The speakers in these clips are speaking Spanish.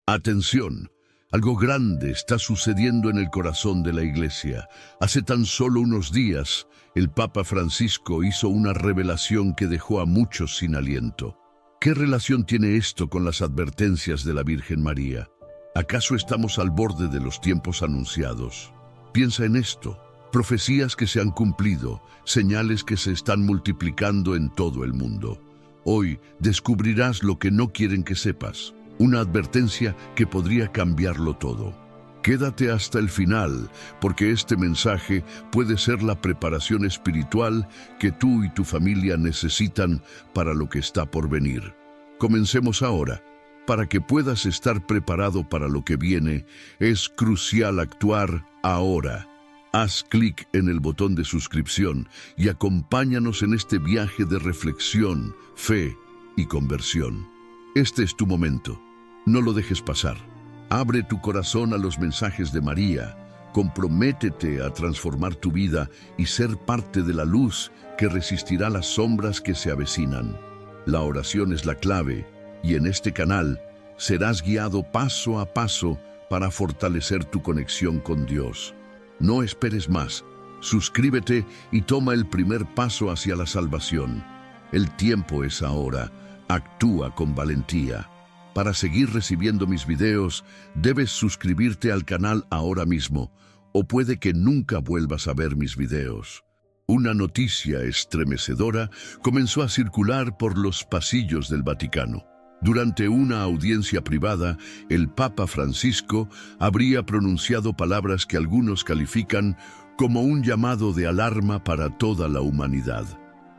Atención, algo grande está sucediendo en el corazón de la Iglesia. Hace tan solo unos días, el Papa Francisco hizo una revelación que dejó a muchos sin aliento. ¿Qué relación tiene esto con las advertencias de la Virgen María? ¿Acaso estamos al borde de los tiempos anunciados? Piensa en esto: profecías que se han cumplido, señales que se están multiplicando en todo el mundo. Hoy descubrirás lo que no quieren que sepas. Una advertencia que podría cambiarlo todo. Quédate hasta el final, porque este mensaje puede ser la preparación espiritual que tú y tu familia necesitan para lo que está por venir. Comencemos ahora. Para que puedas estar preparado para lo que viene, es crucial actuar ahora. Haz clic en el botón de suscripción y acompáñanos en este viaje de reflexión, fe y conversión. Este es tu momento. No lo dejes pasar. Abre tu corazón a los mensajes de María. Comprométete a transformar tu vida y ser parte de la luz que resistirá las sombras que se avecinan. La oración es la clave, y en este canal serás guiado paso a paso para fortalecer tu conexión con Dios. No esperes más. Suscríbete y toma el primer paso hacia la salvación. El tiempo es ahora. Actúa con valentía. Para seguir recibiendo mis videos, debes suscribirte al canal ahora mismo, o puede que nunca vuelvas a ver mis videos. Una noticia estremecedora comenzó a circular por los pasillos del Vaticano. Durante una audiencia privada, el Papa Francisco habría pronunciado palabras que algunos califican como un llamado de alarma para toda la humanidad.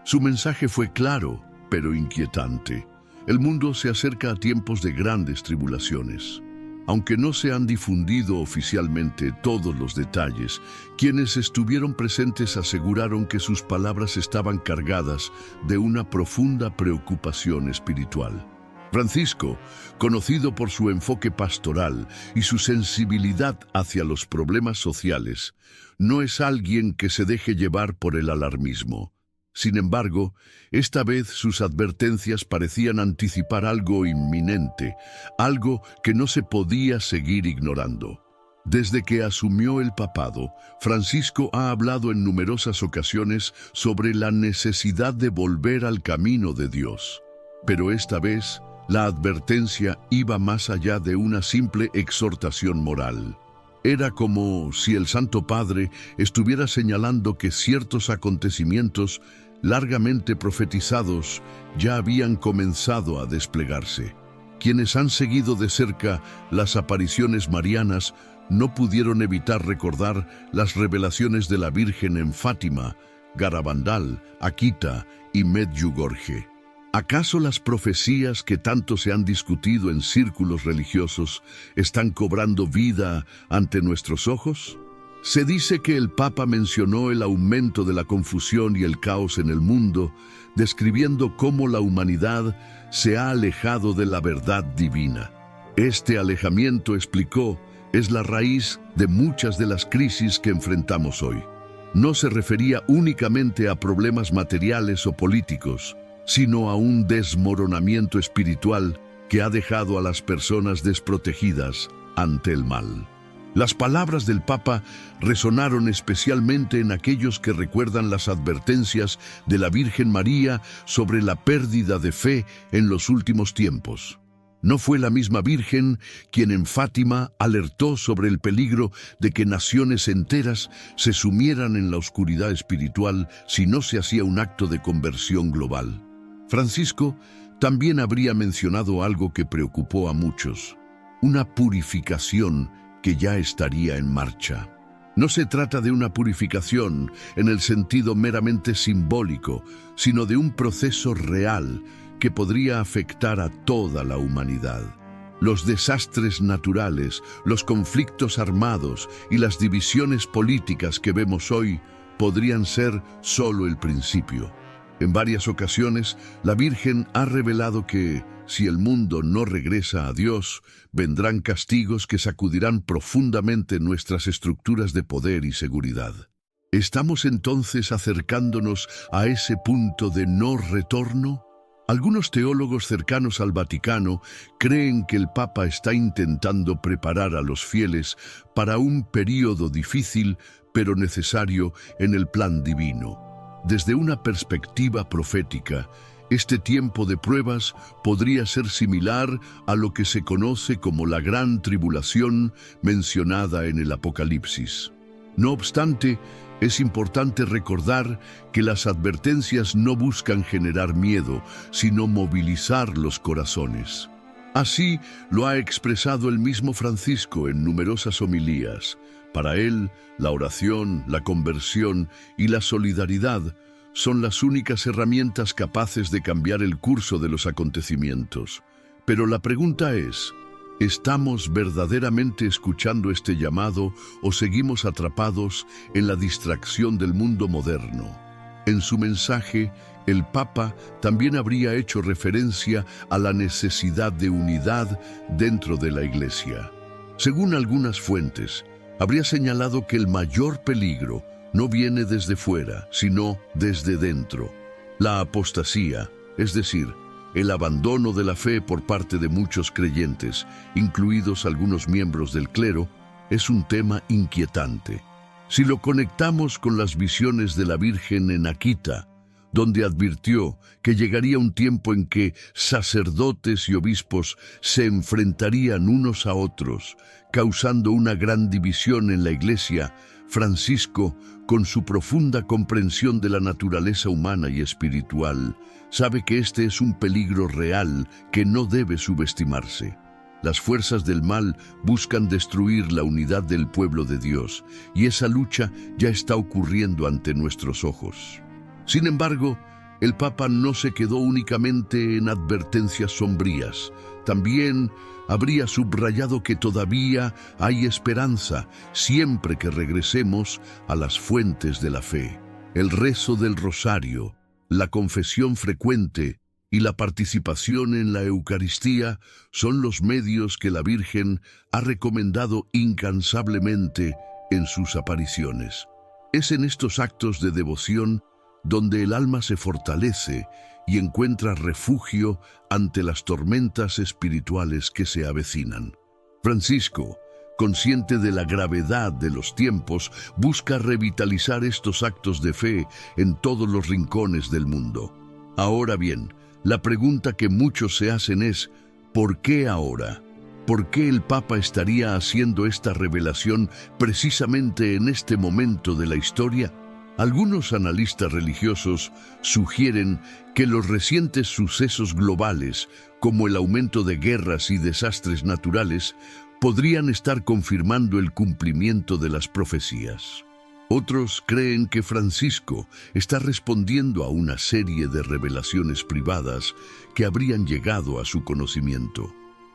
Su mensaje fue claro, pero inquietante. El mundo se acerca a tiempos de grandes tribulaciones. Aunque no se han difundido oficialmente todos los detalles, quienes estuvieron presentes aseguraron que sus palabras estaban cargadas de una profunda preocupación espiritual. Francisco, conocido por su enfoque pastoral y su sensibilidad hacia los problemas sociales, no es alguien que se deje llevar por el alarmismo. Sin embargo, esta vez sus advertencias parecían anticipar algo inminente, algo que no se podía seguir ignorando. Desde que asumió el papado, Francisco ha hablado en numerosas ocasiones sobre la necesidad de volver al camino de Dios. Pero esta vez, la advertencia iba más allá de una simple exhortación moral. Era como si el Santo Padre estuviera señalando que ciertos acontecimientos largamente profetizados ya habían comenzado a desplegarse. Quienes han seguido de cerca las apariciones marianas no pudieron evitar recordar las revelaciones de la Virgen en Fátima, Garabandal, Akita y Medjugorje. ¿Acaso las profecías que tanto se han discutido en círculos religiosos están cobrando vida ante nuestros ojos? Se dice que el Papa mencionó el aumento de la confusión y el caos en el mundo, describiendo cómo la humanidad se ha alejado de la verdad divina. Este alejamiento, explicó, es la raíz de muchas de las crisis que enfrentamos hoy. No se refería únicamente a problemas materiales o políticos, sino a un desmoronamiento espiritual que ha dejado a las personas desprotegidas ante el mal. Las palabras del Papa resonaron especialmente en aquellos que recuerdan las advertencias de la Virgen María sobre la pérdida de fe en los últimos tiempos. ¿No fue la misma Virgen quien en Fátima alertó sobre el peligro de que naciones enteras se sumieran en la oscuridad espiritual si no se hacía un acto de conversión global? Francisco también habría mencionado algo que preocupó a muchos: una purificación que ya estaría en marcha. No se trata de una purificación en el sentido meramente simbólico, sino de un proceso real que podría afectar a toda la humanidad. Los desastres naturales, los conflictos armados y las divisiones políticas que vemos hoy podrían ser solo el principio. En varias ocasiones, la Virgen ha revelado que, si el mundo no regresa a Dios, vendrán castigos que sacudirán profundamente nuestras estructuras de poder y seguridad. ¿Estamos entonces acercándonos a ese punto de no retorno? Algunos teólogos cercanos al Vaticano creen que el Papa está intentando preparar a los fieles para un período difícil pero necesario en el plan divino. Desde una perspectiva profética, este tiempo de pruebas podría ser similar a lo que se conoce como la gran tribulación mencionada en el Apocalipsis. No obstante, es importante recordar que las advertencias no buscan generar miedo, sino movilizar los corazones. Así lo ha expresado el mismo Francisco en numerosas homilías. Para él, la oración, la conversión y la solidaridad son las únicas herramientas capaces de cambiar el curso de los acontecimientos. Pero la pregunta es, ¿estamos verdaderamente escuchando este llamado o seguimos atrapados en la distracción del mundo moderno? En su mensaje, el Papa también habría hecho referencia a la necesidad de unidad dentro de la Iglesia. Según algunas fuentes, habría señalado que el mayor peligro no viene desde fuera, sino desde dentro. La apostasía, es decir, el abandono de la fe por parte de muchos creyentes, incluidos algunos miembros del clero, es un tema inquietante. Si lo conectamos con las visiones de la Virgen en Akita, donde advirtió que llegaría un tiempo en que sacerdotes y obispos se enfrentarían unos a otros, causando una gran división en la Iglesia, Francisco, con su profunda comprensión de la naturaleza humana y espiritual, sabe que este es un peligro real que no debe subestimarse. Las fuerzas del mal buscan destruir la unidad del pueblo de Dios, y esa lucha ya está ocurriendo ante nuestros ojos. Sin embargo, el Papa no se quedó únicamente en advertencias sombrías. También habría subrayado que todavía hay esperanza siempre que regresemos a las fuentes de la fe. El rezo del rosario, la confesión frecuente y la participación en la Eucaristía son los medios que la Virgen ha recomendado incansablemente en sus apariciones. Es en estos actos de devoción donde el alma se fortalece y encuentra refugio ante las tormentas espirituales que se avecinan. Francisco, consciente de la gravedad de los tiempos, busca revitalizar estos actos de fe en todos los rincones del mundo. Ahora bien, la pregunta que muchos se hacen es, ¿por qué ahora? ¿Por qué el Papa estaría haciendo esta revelación precisamente en este momento de la historia? Algunos analistas religiosos sugieren que los recientes sucesos globales, como el aumento de guerras y desastres naturales, podrían estar confirmando el cumplimiento de las profecías. Otros creen que Francisco está respondiendo a una serie de revelaciones privadas que habrían llegado a su conocimiento.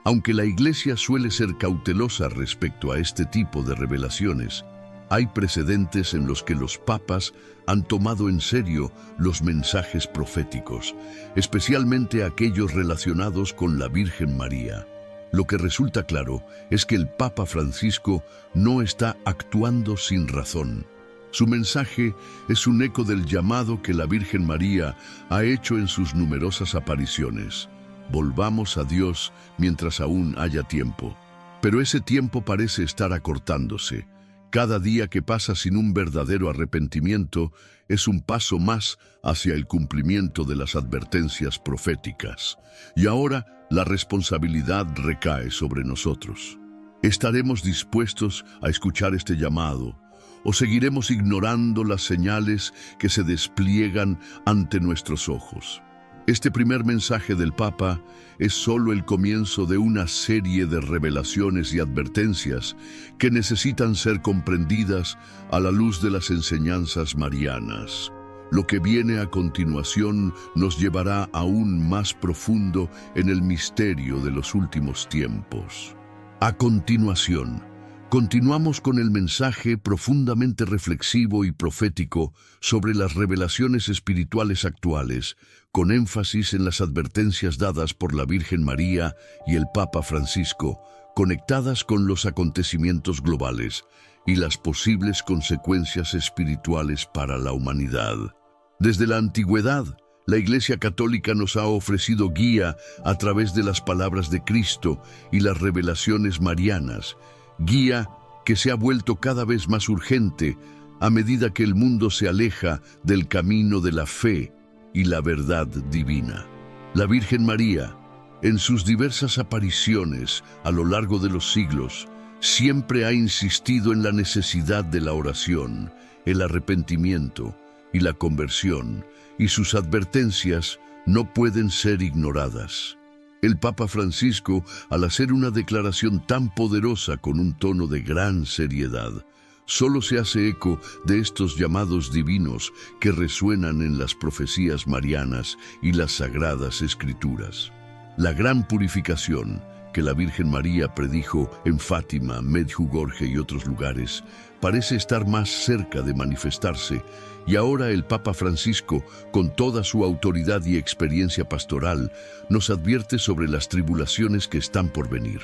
Aunque la Iglesia suele ser cautelosa respecto a este tipo de revelaciones, hay precedentes en los que los papas han tomado en serio los mensajes proféticos, especialmente aquellos relacionados con la Virgen María. Lo que resulta claro es que el Papa Francisco no está actuando sin razón. Su mensaje es un eco del llamado que la Virgen María ha hecho en sus numerosas apariciones. Volvamos a Dios mientras aún haya tiempo. Pero ese tiempo parece estar acortándose. Cada día que pasa sin un verdadero arrepentimiento es un paso más hacia el cumplimiento de las advertencias proféticas. Y ahora la responsabilidad recae sobre nosotros. ¿Estaremos dispuestos a escuchar este llamado o seguiremos ignorando las señales que se despliegan ante nuestros ojos? Este primer mensaje del Papa es solo el comienzo de una serie de revelaciones y advertencias que necesitan ser comprendidas a la luz de las enseñanzas marianas. Lo que viene a continuación nos llevará aún más profundo en el misterio de los últimos tiempos. A continuación, continuamos con el mensaje profundamente reflexivo y profético sobre las revelaciones espirituales actuales, con énfasis en las advertencias dadas por la Virgen María y el Papa Francisco, conectadas con los acontecimientos globales y las posibles consecuencias espirituales para la humanidad. Desde la antigüedad, La Iglesia Católica nos ha ofrecido guía a través de las palabras de Cristo y las revelaciones marianas, guía que se ha vuelto cada vez más urgente a medida que el mundo se aleja del camino de la fe y la verdad divina. La Virgen María, en sus diversas apariciones a lo largo de los siglos, siempre ha insistido en la necesidad de la oración, el arrepentimiento y la conversión, y sus advertencias no pueden ser ignoradas. El Papa Francisco, al hacer una declaración tan poderosa con un tono de gran seriedad, solo se hace eco de estos llamados divinos que resuenan en las profecías marianas y las sagradas escrituras. La gran purificación que la Virgen María predijo en Fátima, Medjugorje y otros lugares, parece estar más cerca de manifestarse, y ahora el Papa Francisco, con toda su autoridad y experiencia pastoral, nos advierte sobre las tribulaciones que están por venir.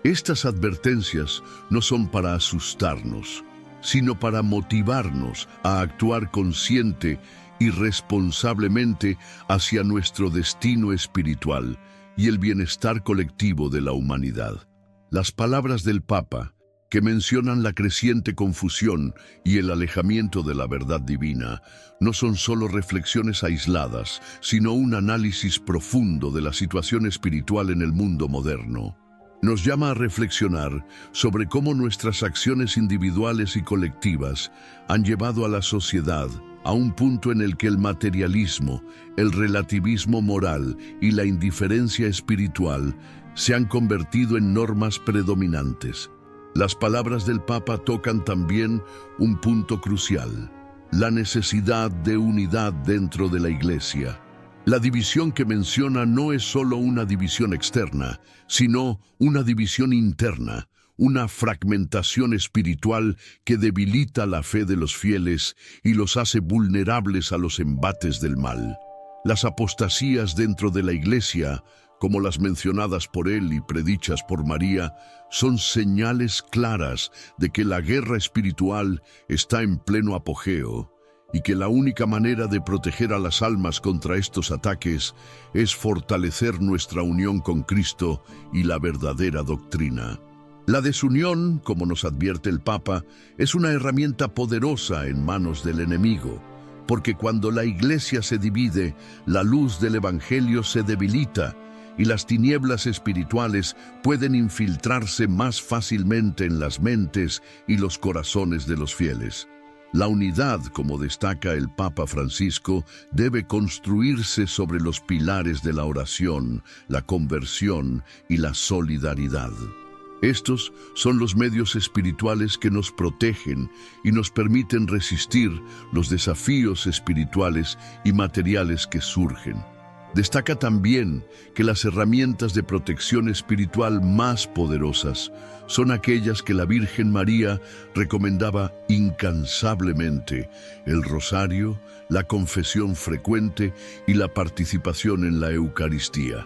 Estas advertencias no son para asustarnos, sino para motivarnos a actuar consciente y responsablemente hacia nuestro destino espiritual y el bienestar colectivo de la humanidad. Las palabras del Papa, que mencionan la creciente confusión y el alejamiento de la verdad divina, no son solo reflexiones aisladas, sino un análisis profundo de la situación espiritual en el mundo moderno. Nos llama a reflexionar sobre cómo nuestras acciones individuales y colectivas han llevado a la sociedad a un punto en el que el materialismo, el relativismo moral y la indiferencia espiritual se han convertido en normas predominantes. Las palabras del Papa tocan también un punto crucial: la necesidad de unidad dentro de la Iglesia. La división que menciona no es solo una división externa, sino una división interna, una fragmentación espiritual que debilita la fe de los fieles y los hace vulnerables a los embates del mal. Las apostasías dentro de la Iglesia, como las mencionadas por él y predichas por María, son señales claras de que la guerra espiritual está en pleno apogeo y que la única manera de proteger a las almas contra estos ataques es fortalecer nuestra unión con Cristo y la verdadera doctrina. La desunión, como nos advierte el Papa, es una herramienta poderosa en manos del enemigo, porque cuando la Iglesia se divide, la luz del Evangelio se debilita y las tinieblas espirituales pueden infiltrarse más fácilmente en las mentes y los corazones de los fieles. La unidad, como destaca el Papa Francisco, debe construirse sobre los pilares de la oración, la conversión y la solidaridad. Estos son los medios espirituales que nos protegen y nos permiten resistir los desafíos espirituales y materiales que surgen. Destaca también que las herramientas de protección espiritual más poderosas son aquellas que la Virgen María recomendaba incansablemente: el rosario, la confesión frecuente y la participación en la Eucaristía.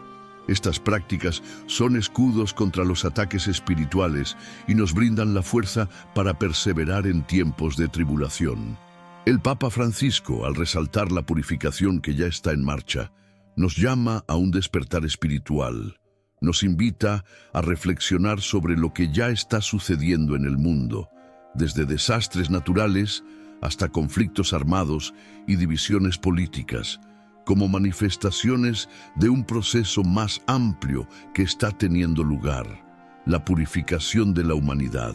Estas prácticas son escudos contra los ataques espirituales y nos brindan la fuerza para perseverar en tiempos de tribulación. El Papa Francisco, al resaltar la purificación que ya está en marcha, nos llama a un despertar espiritual. Nos invita a reflexionar sobre lo que ya está sucediendo en el mundo, desde desastres naturales hasta conflictos armados y divisiones políticas, como manifestaciones de un proceso más amplio que está teniendo lugar: la purificación de la humanidad.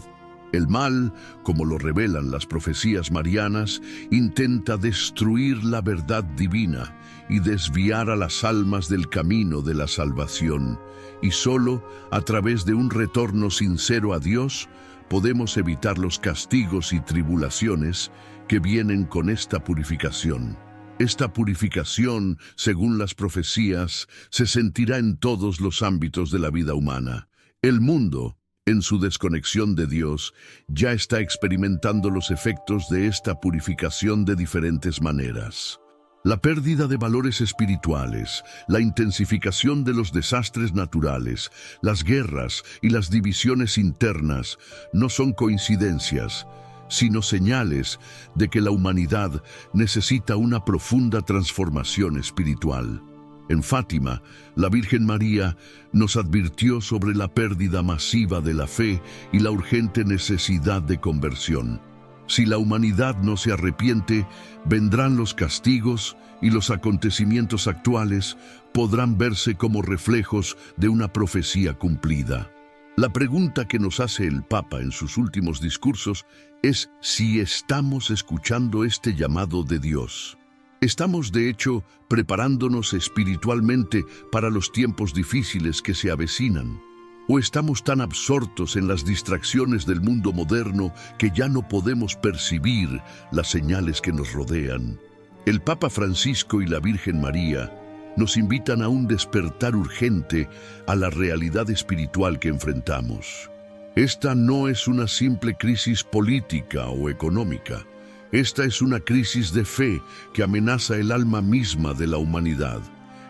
El mal, como lo revelan las profecías marianas, intenta destruir la verdad divina y desviar a las almas del camino de la salvación, y solo a través de un retorno sincero a Dios podemos evitar los castigos y tribulaciones que vienen con esta purificación. Esta purificación, según las profecías, se sentirá en todos los ámbitos de la vida humana. El mundo, en su desconexión de Dios, ya está experimentando los efectos de esta purificación de diferentes maneras. La pérdida de valores espirituales, la intensificación de los desastres naturales, las guerras y las divisiones internas no son coincidencias, sino señales de que la humanidad necesita una profunda transformación espiritual. En Fátima, la Virgen María nos advirtió sobre la pérdida masiva de la fe y la urgente necesidad de conversión. Si la humanidad no se arrepiente, vendrán los castigos y los acontecimientos actuales podrán verse como reflejos de una profecía cumplida. La pregunta que nos hace el Papa en sus últimos discursos es si estamos escuchando este llamado de Dios. Estamos, de hecho, preparándonos espiritualmente para los tiempos difíciles que se avecinan. ¿O estamos tan absortos en las distracciones del mundo moderno que ya no podemos percibir las señales que nos rodean? El Papa Francisco y la Virgen María nos invitan a un despertar urgente a la realidad espiritual que enfrentamos. Esta no es una simple crisis política o económica. Esta es una crisis de fe que amenaza el alma misma de la humanidad.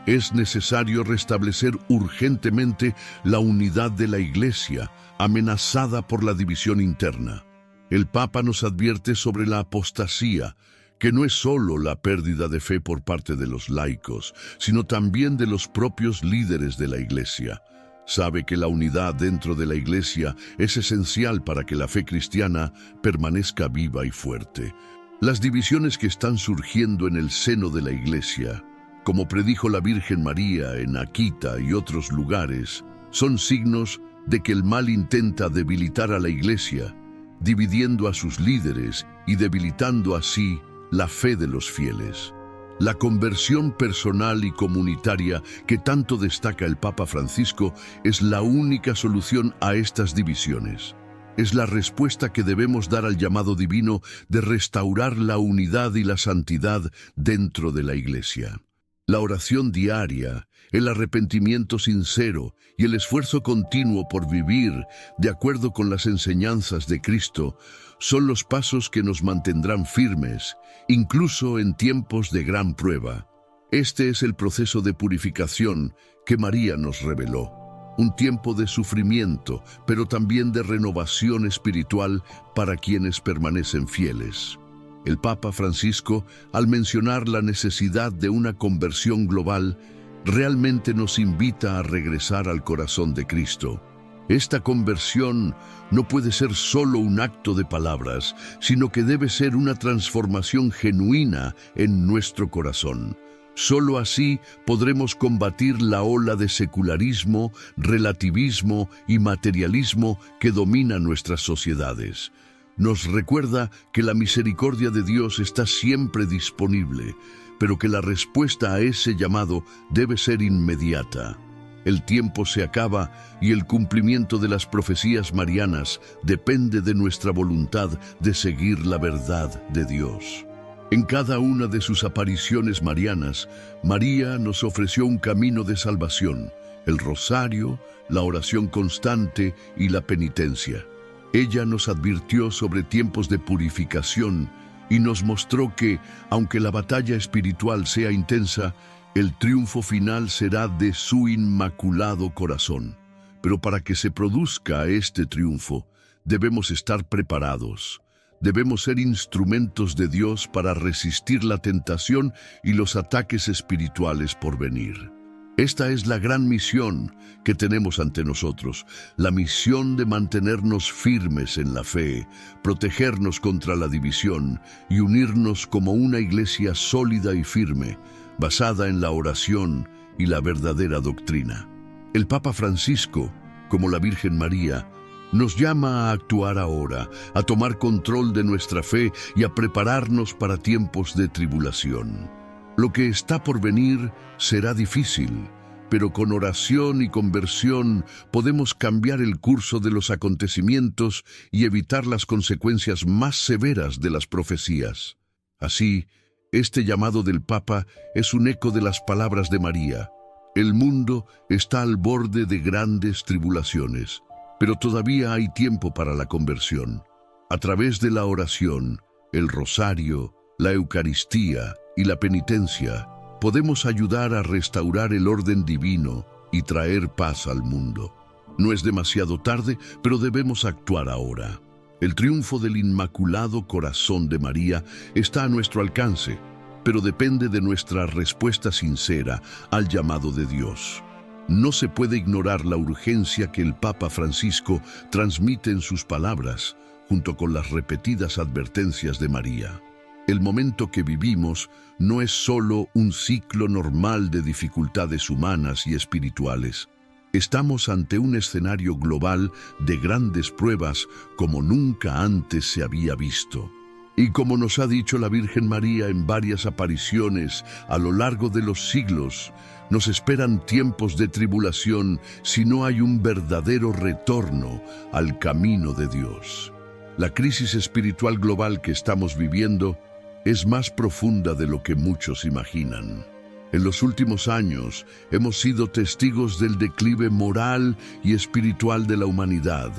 Es necesario restablecer urgentemente la unidad de la Iglesia, amenazada por la división interna. El Papa nos advierte sobre la apostasía, que no es solo la pérdida de fe por parte de los laicos, sino también de los propios líderes de la Iglesia. Sabe que la unidad dentro de la Iglesia es esencial para que la fe cristiana permanezca viva y fuerte. Las divisiones que están surgiendo en el seno de la Iglesia, como predijo la Virgen María en Akita y otros lugares, son signos de que el mal intenta debilitar a la Iglesia, dividiendo a sus líderes y debilitando así la fe de los fieles. La conversión personal y comunitaria que tanto destaca el Papa Francisco es la única solución a estas divisiones. Es la respuesta que debemos dar al llamado divino de restaurar la unidad y la santidad dentro de la Iglesia. La oración diaria, el arrepentimiento sincero y el esfuerzo continuo por vivir de acuerdo con las enseñanzas de Cristo son los pasos que nos mantendrán firmes, incluso en tiempos de gran prueba. Este es el proceso de purificación que María nos reveló. Un tiempo de sufrimiento, pero también de renovación espiritual para quienes permanecen fieles. El Papa Francisco, al mencionar la necesidad de una conversión global, realmente nos invita a regresar al corazón de Cristo. Esta conversión no puede ser solo un acto de palabras, sino que debe ser una transformación genuina en nuestro corazón. Solo así podremos combatir la ola de secularismo, relativismo y materialismo que domina nuestras sociedades. Nos recuerda que la misericordia de Dios está siempre disponible, pero que la respuesta a ese llamado debe ser inmediata. El tiempo se acaba y el cumplimiento de las profecías marianas depende de nuestra voluntad de seguir la verdad de Dios. En cada una de sus apariciones marianas, María nos ofreció un camino de salvación, el rosario, la oración constante y la penitencia. Ella nos advirtió sobre tiempos de purificación y nos mostró que, aunque la batalla espiritual sea intensa, el triunfo final será de su inmaculado corazón. Pero para que se produzca este triunfo, debemos estar preparados. Debemos ser instrumentos de Dios para resistir la tentación y los ataques espirituales por venir. Esta es la gran misión que tenemos ante nosotros, la misión de mantenernos firmes en la fe, protegernos contra la división y unirnos como una iglesia sólida y firme, basada en la oración y la verdadera doctrina. El Papa Francisco, como la Virgen María, nos llama a actuar ahora, a tomar control de nuestra fe y a prepararnos para tiempos de tribulación. Lo que está por venir será difícil, pero con oración y conversión podemos cambiar el curso de los acontecimientos y evitar las consecuencias más severas de las profecías. Así, este llamado del Papa es un eco de las palabras de María. El mundo está al borde de grandes tribulaciones, pero todavía hay tiempo para la conversión. A través de la oración, el rosario, la Eucaristía y la penitencia, podemos ayudar a restaurar el orden divino y traer paz al mundo. No es demasiado tarde, pero debemos actuar ahora. El triunfo del Inmaculado Corazón de María está a nuestro alcance, pero depende de nuestra respuesta sincera al llamado de Dios. No se puede ignorar la urgencia que el Papa Francisco transmite en sus palabras, junto con las repetidas advertencias de María. El momento que vivimos no es solo un ciclo normal de dificultades humanas y espirituales. Estamos ante un escenario global de grandes pruebas como nunca antes se había visto. Y como nos ha dicho la Virgen María en varias apariciones a lo largo de los siglos, nos esperan tiempos de tribulación si no hay un verdadero retorno al camino de Dios. La crisis espiritual global que estamos viviendo es más profunda de lo que muchos imaginan. En los últimos años hemos sido testigos del declive moral y espiritual de la humanidad,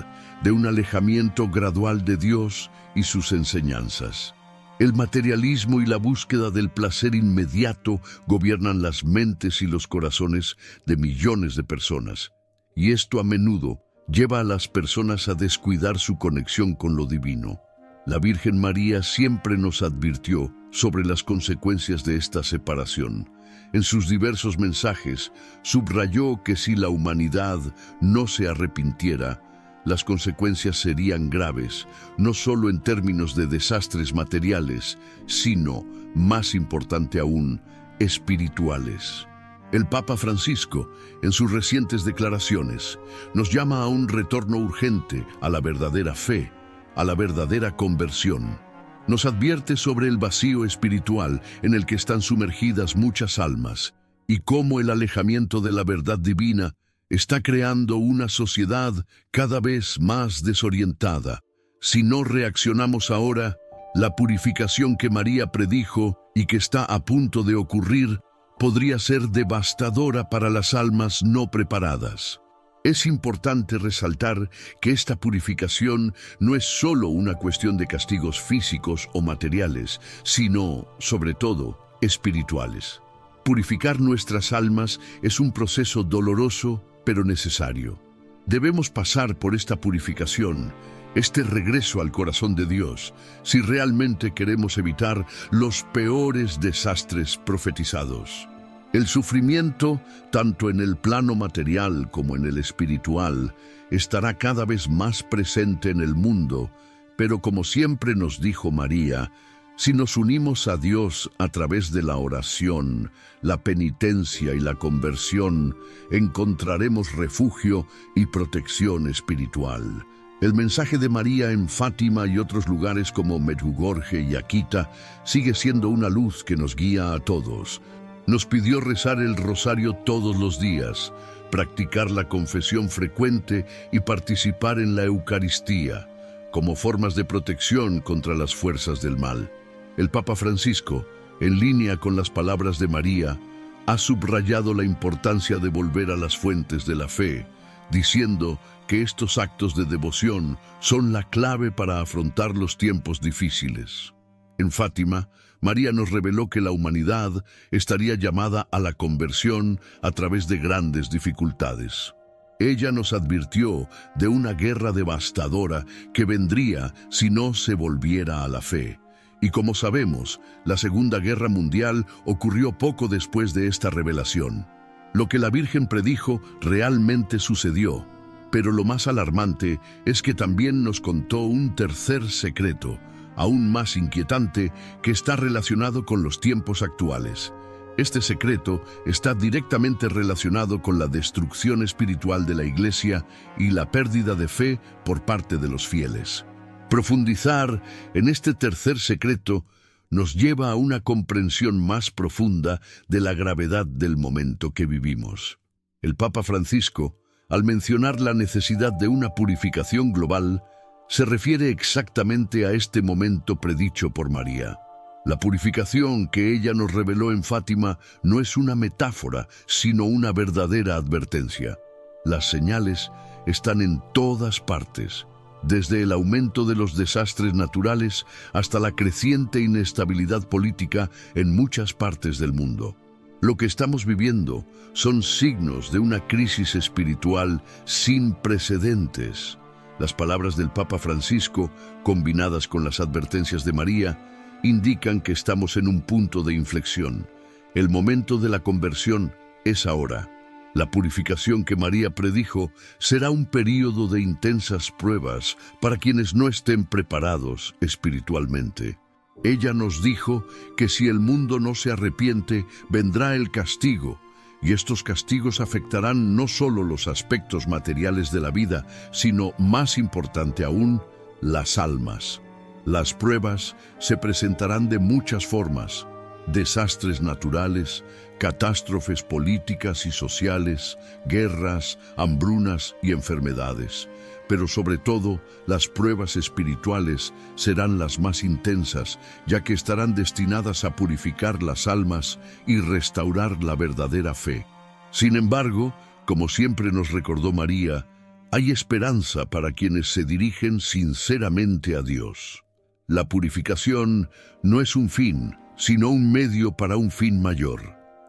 de un alejamiento gradual de Dios y sus enseñanzas. El materialismo y la búsqueda del placer inmediato gobiernan las mentes y los corazones de millones de personas, y esto a menudo lleva a las personas a descuidar su conexión con lo divino. La Virgen María siempre nos advirtió sobre las consecuencias de esta separación. En sus diversos mensajes, subrayó que si la humanidad no se arrepintiera, las consecuencias serían graves, no solo en términos de desastres materiales, sino, más importante aún, espirituales. El Papa Francisco, en sus recientes declaraciones, nos llama a un retorno urgente a la verdadera fe, a la verdadera conversión. Nos advierte sobre el vacío espiritual en el que están sumergidas muchas almas y cómo el alejamiento de la verdad divina está creando una sociedad cada vez más desorientada. Si no reaccionamos ahora, la purificación que María predijo y que está a punto de ocurrir podría ser devastadora para las almas no preparadas. Es importante resaltar que esta purificación no es solo una cuestión de castigos físicos o materiales, sino, sobre todo, espirituales. Purificar nuestras almas es un proceso doloroso, pero necesario. Debemos pasar por esta purificación, este regreso al corazón de Dios, si realmente queremos evitar los peores desastres profetizados. El sufrimiento, tanto en el plano material como en el espiritual, estará cada vez más presente en el mundo, pero como siempre nos dijo María, si nos unimos a Dios a través de la oración, la penitencia y la conversión, encontraremos refugio y protección espiritual. El mensaje de María en Fátima y otros lugares como Medjugorje y Akita sigue siendo una luz que nos guía a todos. Nos pidió rezar el rosario todos los días, practicar la confesión frecuente y participar en la Eucaristía, como formas de protección contra las fuerzas del mal. El Papa Francisco, en línea con las palabras de María, ha subrayado la importancia de volver a las fuentes de la fe, diciendo que estos actos de devoción son la clave para afrontar los tiempos difíciles. En Fátima, María nos reveló que la humanidad estaría llamada a la conversión a través de grandes dificultades. Ella nos advirtió de una guerra devastadora que vendría si no se volviera a la fe. Y como sabemos, la Segunda Guerra Mundial ocurrió poco después de esta revelación. Lo que la Virgen predijo realmente sucedió, pero lo más alarmante es que también nos contó un tercer secreto, aún más inquietante, que está relacionado con los tiempos actuales. Este secreto está directamente relacionado con la destrucción espiritual de la Iglesia y la pérdida de fe por parte de los fieles. Profundizar en este tercer secreto nos lleva a una comprensión más profunda de la gravedad del momento que vivimos. El Papa Francisco, al mencionar la necesidad de una purificación global, se refiere exactamente a este momento predicho por María. La purificación que ella nos reveló en Fátima no es una metáfora, sino una verdadera advertencia. Las señales están en todas partes, desde el aumento de los desastres naturales hasta la creciente inestabilidad política en muchas partes del mundo. Lo que estamos viviendo son signos de una crisis espiritual sin precedentes. Las palabras del Papa Francisco, combinadas con las advertencias de María, indican que estamos en un punto de inflexión. El momento de la conversión es ahora. La purificación que María predijo será un período de intensas pruebas para quienes no estén preparados espiritualmente. Ella nos dijo que si el mundo no se arrepiente, vendrá el castigo, y estos castigos afectarán no solo los aspectos materiales de la vida, sino, más importante aún, las almas. Las pruebas se presentarán de muchas formas: desastres naturales, catástrofes políticas y sociales, guerras, hambrunas y enfermedades. Pero sobre todo, las pruebas espirituales serán las más intensas, ya que estarán destinadas a purificar las almas y restaurar la verdadera fe. Sin embargo, como siempre nos recordó María, hay esperanza para quienes se dirigen sinceramente a Dios. La purificación no es un fin, sino un medio para un fin mayor: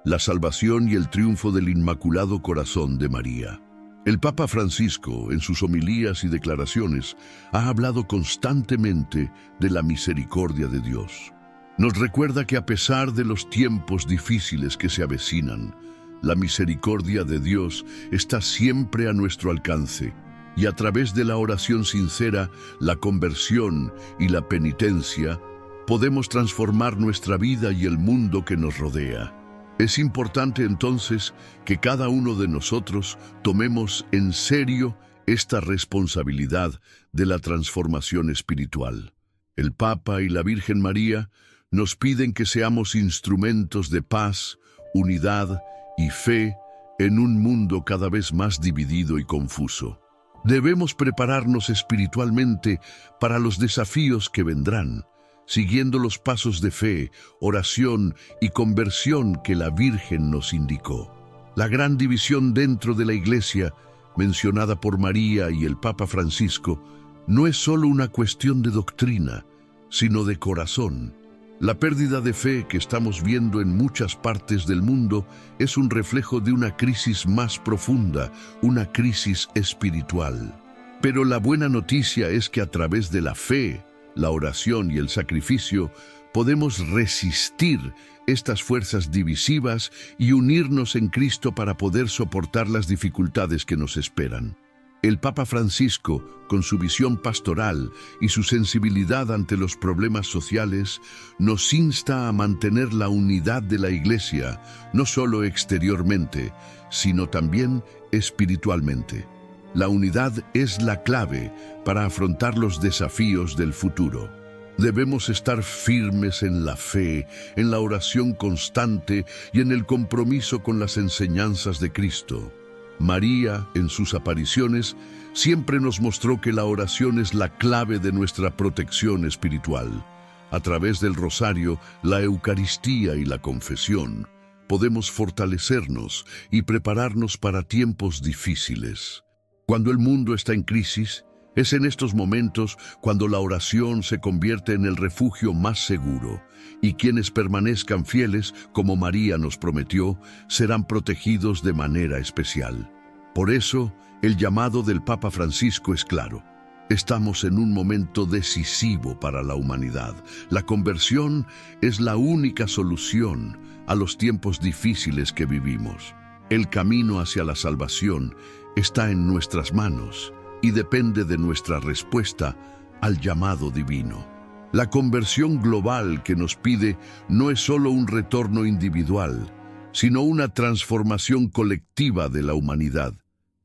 la salvación y el triunfo del Inmaculado Corazón de María. El Papa Francisco, en sus homilías y declaraciones, ha hablado constantemente de la misericordia de Dios. Nos recuerda que a pesar de los tiempos difíciles que se avecinan, la misericordia de Dios está siempre a nuestro alcance, y a través de la oración sincera, la conversión y la penitencia, podemos transformar nuestra vida y el mundo que nos rodea. Es importante entonces que cada uno de nosotros tomemos en serio esta responsabilidad de la transformación espiritual. El Papa y la Virgen María nos piden que seamos instrumentos de paz, unidad y fe en un mundo cada vez más dividido y confuso. Debemos prepararnos espiritualmente para los desafíos que vendrán, siguiendo los pasos de fe, oración y conversión que la Virgen nos indicó. La gran división dentro de la Iglesia, mencionada por María y el Papa Francisco, no es solo una cuestión de doctrina, sino de corazón. La pérdida de fe que estamos viendo en muchas partes del mundo es un reflejo de una crisis más profunda, una crisis espiritual. Pero la buena noticia es que a través de la fe, la oración y el sacrificio, podemos resistir estas fuerzas divisivas y unirnos en Cristo para poder soportar las dificultades que nos esperan. El Papa Francisco, con su visión pastoral y su sensibilidad ante los problemas sociales, nos insta a mantener la unidad de la Iglesia, no solo exteriormente, sino también espiritualmente. La unidad es la clave para afrontar los desafíos del futuro. Debemos estar firmes en la fe, en la oración constante y en el compromiso con las enseñanzas de Cristo. María, en sus apariciones, siempre nos mostró que la oración es la clave de nuestra protección espiritual. A través del rosario, la Eucaristía y la confesión, podemos fortalecernos y prepararnos para tiempos difíciles. Cuando el mundo está en crisis, es en estos momentos cuando la oración se convierte en el refugio más seguro, y quienes permanezcan fieles, como María nos prometió, serán protegidos de manera especial. Por eso, el llamado del Papa Francisco es claro. Estamos en un momento decisivo para la humanidad. La conversión es la única solución a los tiempos difíciles que vivimos. El camino hacia la salvación está en nuestras manos y depende de nuestra respuesta al llamado divino. La conversión global que nos pide no es solo un retorno individual, sino una transformación colectiva de la humanidad.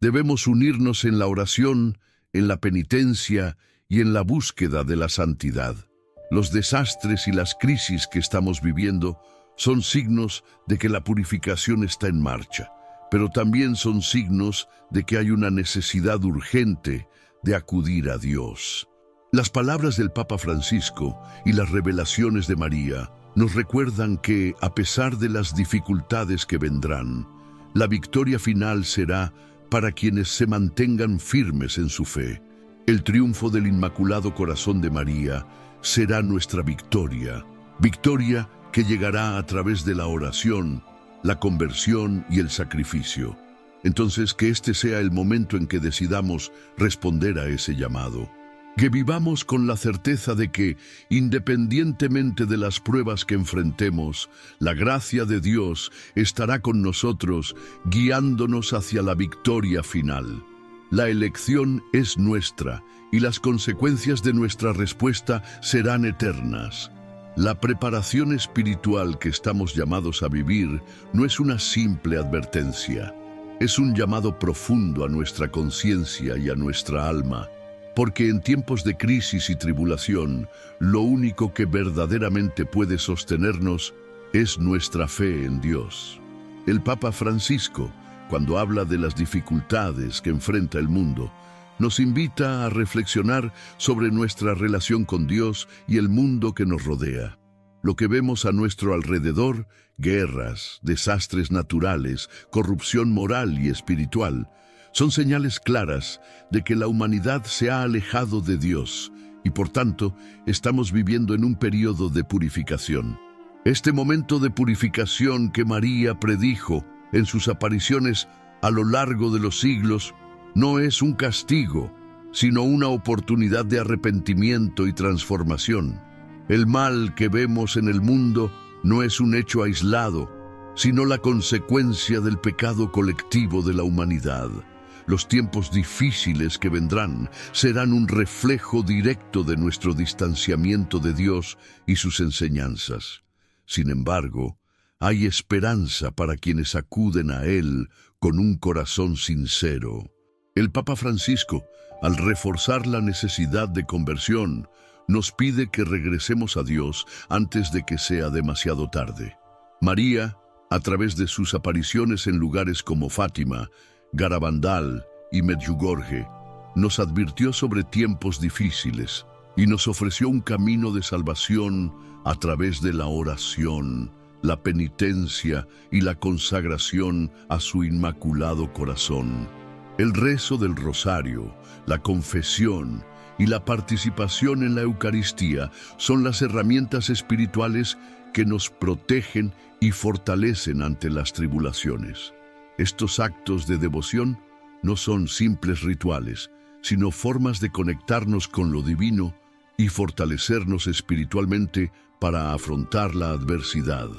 Debemos unirnos en la oración, en la penitencia y en la búsqueda de la santidad. Los desastres y las crisis que estamos viviendo son signos de que la purificación está en marcha, pero también son signos de que hay una necesidad urgente de acudir a Dios. Las palabras del Papa Francisco y las revelaciones de María nos recuerdan que, a pesar de las dificultades que vendrán, la victoria final será para quienes se mantengan firmes en su fe. El triunfo del Inmaculado Corazón de María será nuestra victoria, victoria que llegará a través de la oración, la conversión y el sacrificio. Entonces, que este sea el momento en que decidamos responder a ese llamado. Que vivamos con la certeza de que, independientemente de las pruebas que enfrentemos, la gracia de Dios estará con nosotros, guiándonos hacia la victoria final. La elección es nuestra y las consecuencias de nuestra respuesta serán eternas. La preparación espiritual que estamos llamados a vivir no es una simple advertencia. Es un llamado profundo a nuestra conciencia y a nuestra alma. Porque en tiempos de crisis y tribulación, lo único que verdaderamente puede sostenernos es nuestra fe en Dios. El Papa Francisco, cuando habla de las dificultades que enfrenta el mundo, nos invita a reflexionar sobre nuestra relación con Dios y el mundo que nos rodea. Lo que vemos a nuestro alrededor, guerras, desastres naturales, corrupción moral y espiritual, son señales claras de que la humanidad se ha alejado de Dios y por tanto estamos viviendo en un periodo de purificación. Este momento de purificación que María predijo en sus apariciones a lo largo de los siglos no es un castigo, sino una oportunidad de arrepentimiento y transformación. El mal que vemos en el mundo no es un hecho aislado, sino la consecuencia del pecado colectivo de la humanidad. Los tiempos difíciles que vendrán serán un reflejo directo de nuestro distanciamiento de Dios y sus enseñanzas. Sin embargo, hay esperanza para quienes acuden a Él con un corazón sincero. El Papa Francisco, al reforzar la necesidad de conversión, nos pide que regresemos a Dios antes de que sea demasiado tarde. María, a través de sus apariciones en lugares como Fátima, Garabandal y Medjugorje, nos advirtió sobre tiempos difíciles y nos ofreció un camino de salvación a través de la oración, la penitencia y la consagración a su inmaculado corazón. El rezo del rosario, la confesión y la participación en la Eucaristía son las herramientas espirituales que nos protegen y fortalecen ante las tribulaciones. Estos actos de devoción no son simples rituales, sino formas de conectarnos con lo divino y fortalecernos espiritualmente para afrontar la adversidad.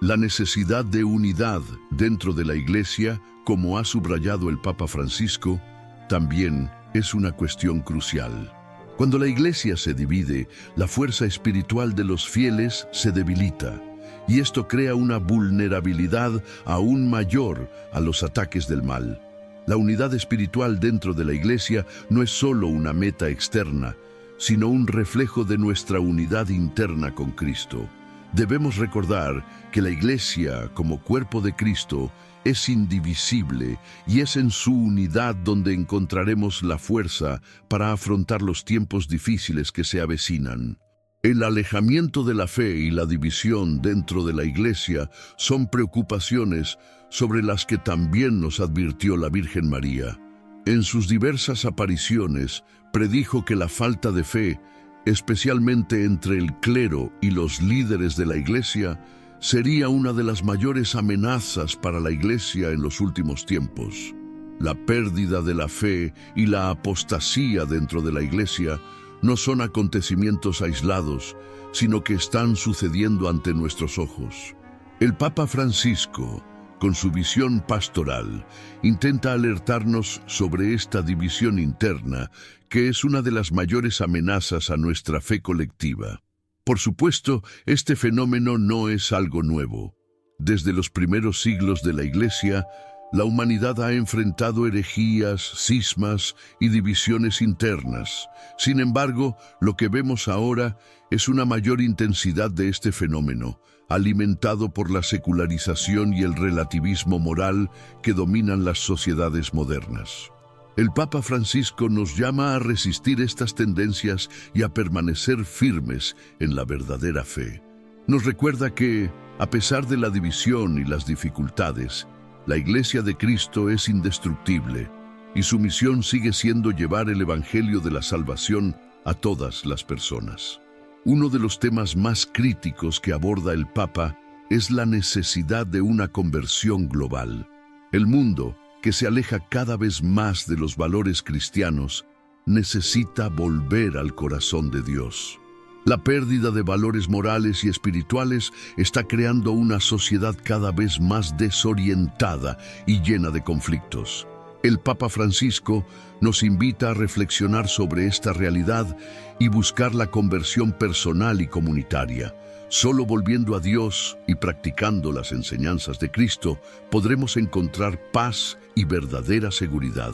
La necesidad de unidad dentro de la Iglesia, como ha subrayado el Papa Francisco, también es una cuestión crucial. Cuando la Iglesia se divide, la fuerza espiritual de los fieles se debilita. Y esto crea una vulnerabilidad aún mayor a los ataques del mal. La unidad espiritual dentro de la Iglesia no es solo una meta externa, sino un reflejo de nuestra unidad interna con Cristo. Debemos recordar que la Iglesia, como cuerpo de Cristo, es indivisible y es en su unidad donde encontraremos la fuerza para afrontar los tiempos difíciles que se avecinan. El alejamiento de la fe y la división dentro de la Iglesia son preocupaciones sobre las que también nos advirtió la Virgen María. En sus diversas apariciones, predijo que la falta de fe, especialmente entre el clero y los líderes de la Iglesia, sería una de las mayores amenazas para la Iglesia en los últimos tiempos. La pérdida de la fe y la apostasía dentro de la Iglesia no son acontecimientos aislados, sino que están sucediendo ante nuestros ojos. El Papa Francisco, con su visión pastoral, intenta alertarnos sobre esta división interna, que es una de las mayores amenazas a nuestra fe colectiva. Por supuesto, este fenómeno no es algo nuevo. Desde los primeros siglos de la Iglesia, la humanidad ha enfrentado herejías, cismas y divisiones internas. Sin embargo, lo que vemos ahora es una mayor intensidad de este fenómeno, alimentado por la secularización y el relativismo moral que dominan las sociedades modernas. El Papa Francisco nos llama a resistir estas tendencias y a permanecer firmes en la verdadera fe. Nos recuerda que, a pesar de la división y las dificultades, la Iglesia de Cristo es indestructible y su misión sigue siendo llevar el Evangelio de la salvación a todas las personas. Uno de los temas más críticos que aborda el Papa es la necesidad de una conversión global. El mundo, que se aleja cada vez más de los valores cristianos, necesita volver al corazón de Dios. La pérdida de valores morales y espirituales está creando una sociedad cada vez más desorientada y llena de conflictos. El Papa Francisco nos invita a reflexionar sobre esta realidad y buscar la conversión personal y comunitaria. Solo volviendo a Dios y practicando las enseñanzas de Cristo podremos encontrar paz y verdadera seguridad.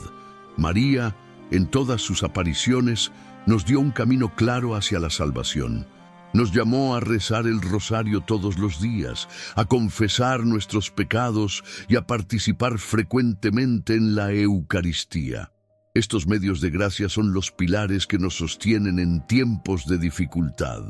María, en todas sus apariciones, nos dio un camino claro hacia la salvación. Nos llamó a rezar el rosario todos los días, a confesar nuestros pecados y a participar frecuentemente en la Eucaristía. Estos medios de gracia son los pilares que nos sostienen en tiempos de dificultad.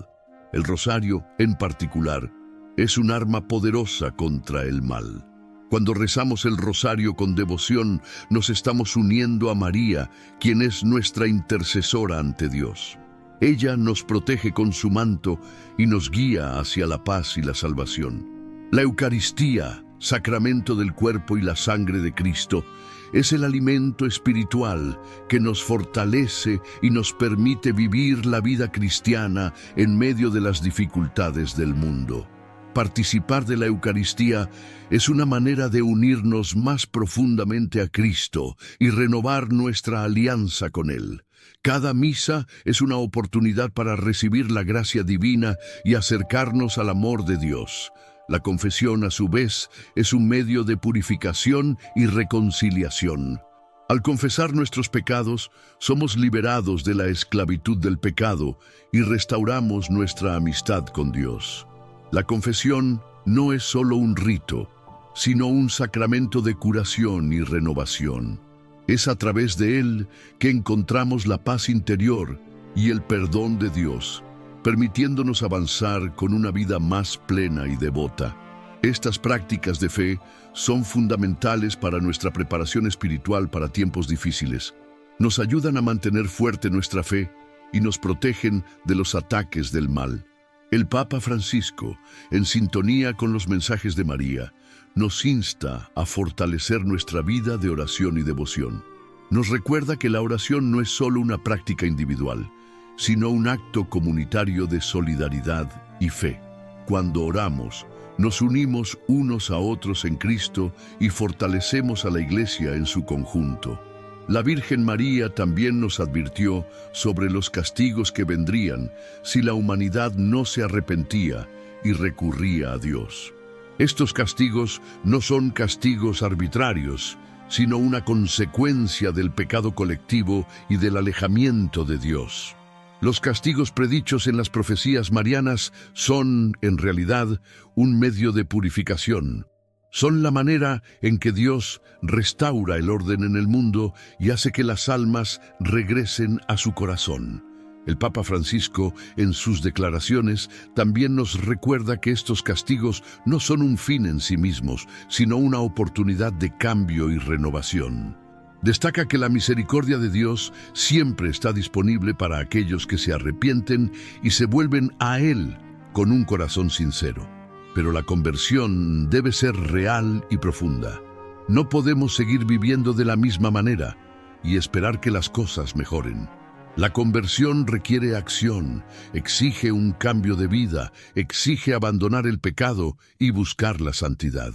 El rosario, en particular, es un arma poderosa contra el mal. Cuando rezamos el rosario con devoción, nos estamos uniendo a María, quien es nuestra intercesora ante Dios. Ella nos protege con su manto y nos guía hacia la paz y la salvación. La Eucaristía, sacramento del cuerpo y la sangre de Cristo, es el alimento espiritual que nos fortalece y nos permite vivir la vida cristiana en medio de las dificultades del mundo. Participar de la Eucaristía es una manera de unirnos más profundamente a Cristo y renovar nuestra alianza con Él. Cada misa es una oportunidad para recibir la gracia divina y acercarnos al amor de Dios. La confesión, a su vez, es un medio de purificación y reconciliación. Al confesar nuestros pecados, somos liberados de la esclavitud del pecado y restauramos nuestra amistad con Dios. La confesión no es solo un rito, sino un sacramento de curación y renovación. Es a través de él que encontramos la paz interior y el perdón de Dios, permitiéndonos avanzar con una vida más plena y devota. Estas prácticas de fe son fundamentales para nuestra preparación espiritual para tiempos difíciles. Nos ayudan a mantener fuerte nuestra fe y nos protegen de los ataques del mal. El Papa Francisco, en sintonía con los mensajes de María, nos insta a fortalecer nuestra vida de oración y devoción. Nos recuerda que la oración no es solo una práctica individual, sino un acto comunitario de solidaridad y fe. Cuando oramos, nos unimos unos a otros en Cristo y fortalecemos a la Iglesia en su conjunto. La Virgen María también nos advirtió sobre los castigos que vendrían si la humanidad no se arrepentía y recurría a Dios. Estos castigos no son castigos arbitrarios, sino una consecuencia del pecado colectivo y del alejamiento de Dios. Los castigos predichos en las profecías marianas son, en realidad, un medio de purificación. Son la manera en que Dios restaura el orden en el mundo y hace que las almas regresen a su corazón. El Papa Francisco, en sus declaraciones, también nos recuerda que estos castigos no son un fin en sí mismos, sino una oportunidad de cambio y renovación. Destaca que la misericordia de Dios siempre está disponible para aquellos que se arrepienten y se vuelven a Él con un corazón sincero. Pero la conversión debe ser real y profunda. No podemos seguir viviendo de la misma manera y esperar que las cosas mejoren. La conversión requiere acción, exige un cambio de vida, exige abandonar el pecado y buscar la santidad.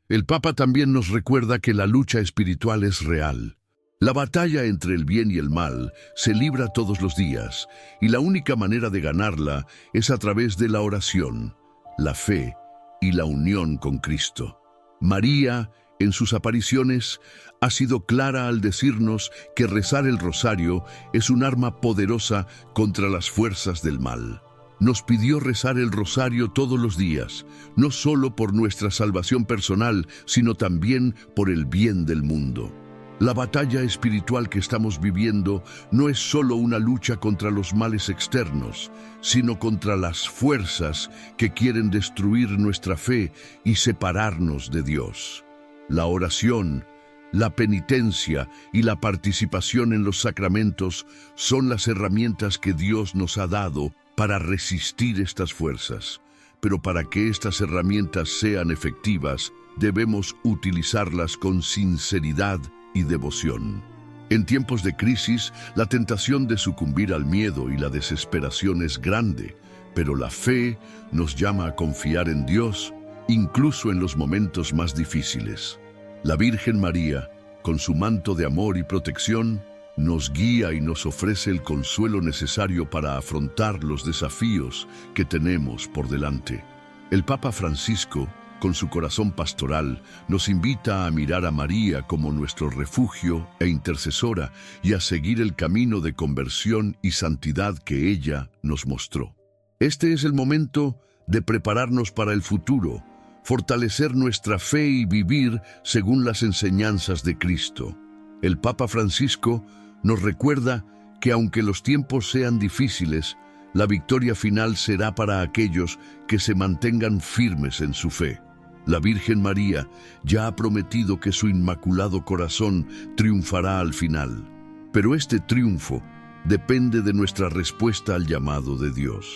El Papa también nos recuerda que la lucha espiritual es real. La batalla entre el bien y el mal se libra todos los días, y la única manera de ganarla es a través de la oración, la fe y la unión con Cristo. María, en sus apariciones, ha sido clara al decirnos que rezar el rosario es un arma poderosa contra las fuerzas del mal. Nos pidió rezar el rosario todos los días, no solo por nuestra salvación personal, sino también por el bien del mundo. La batalla espiritual que estamos viviendo no es solo una lucha contra los males externos, sino contra las fuerzas que quieren destruir nuestra fe y separarnos de Dios. La oración, la penitencia y la participación en los sacramentos son las herramientas que Dios nos ha dado para resistir estas fuerzas. Pero para que estas herramientas sean efectivas, debemos utilizarlas con sinceridad y devoción. En tiempos de crisis, la tentación de sucumbir al miedo y la desesperación es grande, pero la fe nos llama a confiar en Dios, incluso en los momentos más difíciles. La Virgen María, con su manto de amor y protección, nos guía y nos ofrece el consuelo necesario para afrontar los desafíos que tenemos por delante. El Papa Francisco, con su corazón pastoral, nos invita a mirar a María como nuestro refugio e intercesora y a seguir el camino de conversión y santidad que ella nos mostró. Este es el momento de prepararnos para el futuro, fortalecer nuestra fe y vivir según las enseñanzas de Cristo. El Papa Francisco nos recuerda que aunque los tiempos sean difíciles, la victoria final será para aquellos que se mantengan firmes en su fe. La Virgen María ya ha prometido que su inmaculado corazón triunfará al final, pero este triunfo depende de nuestra respuesta al llamado de Dios.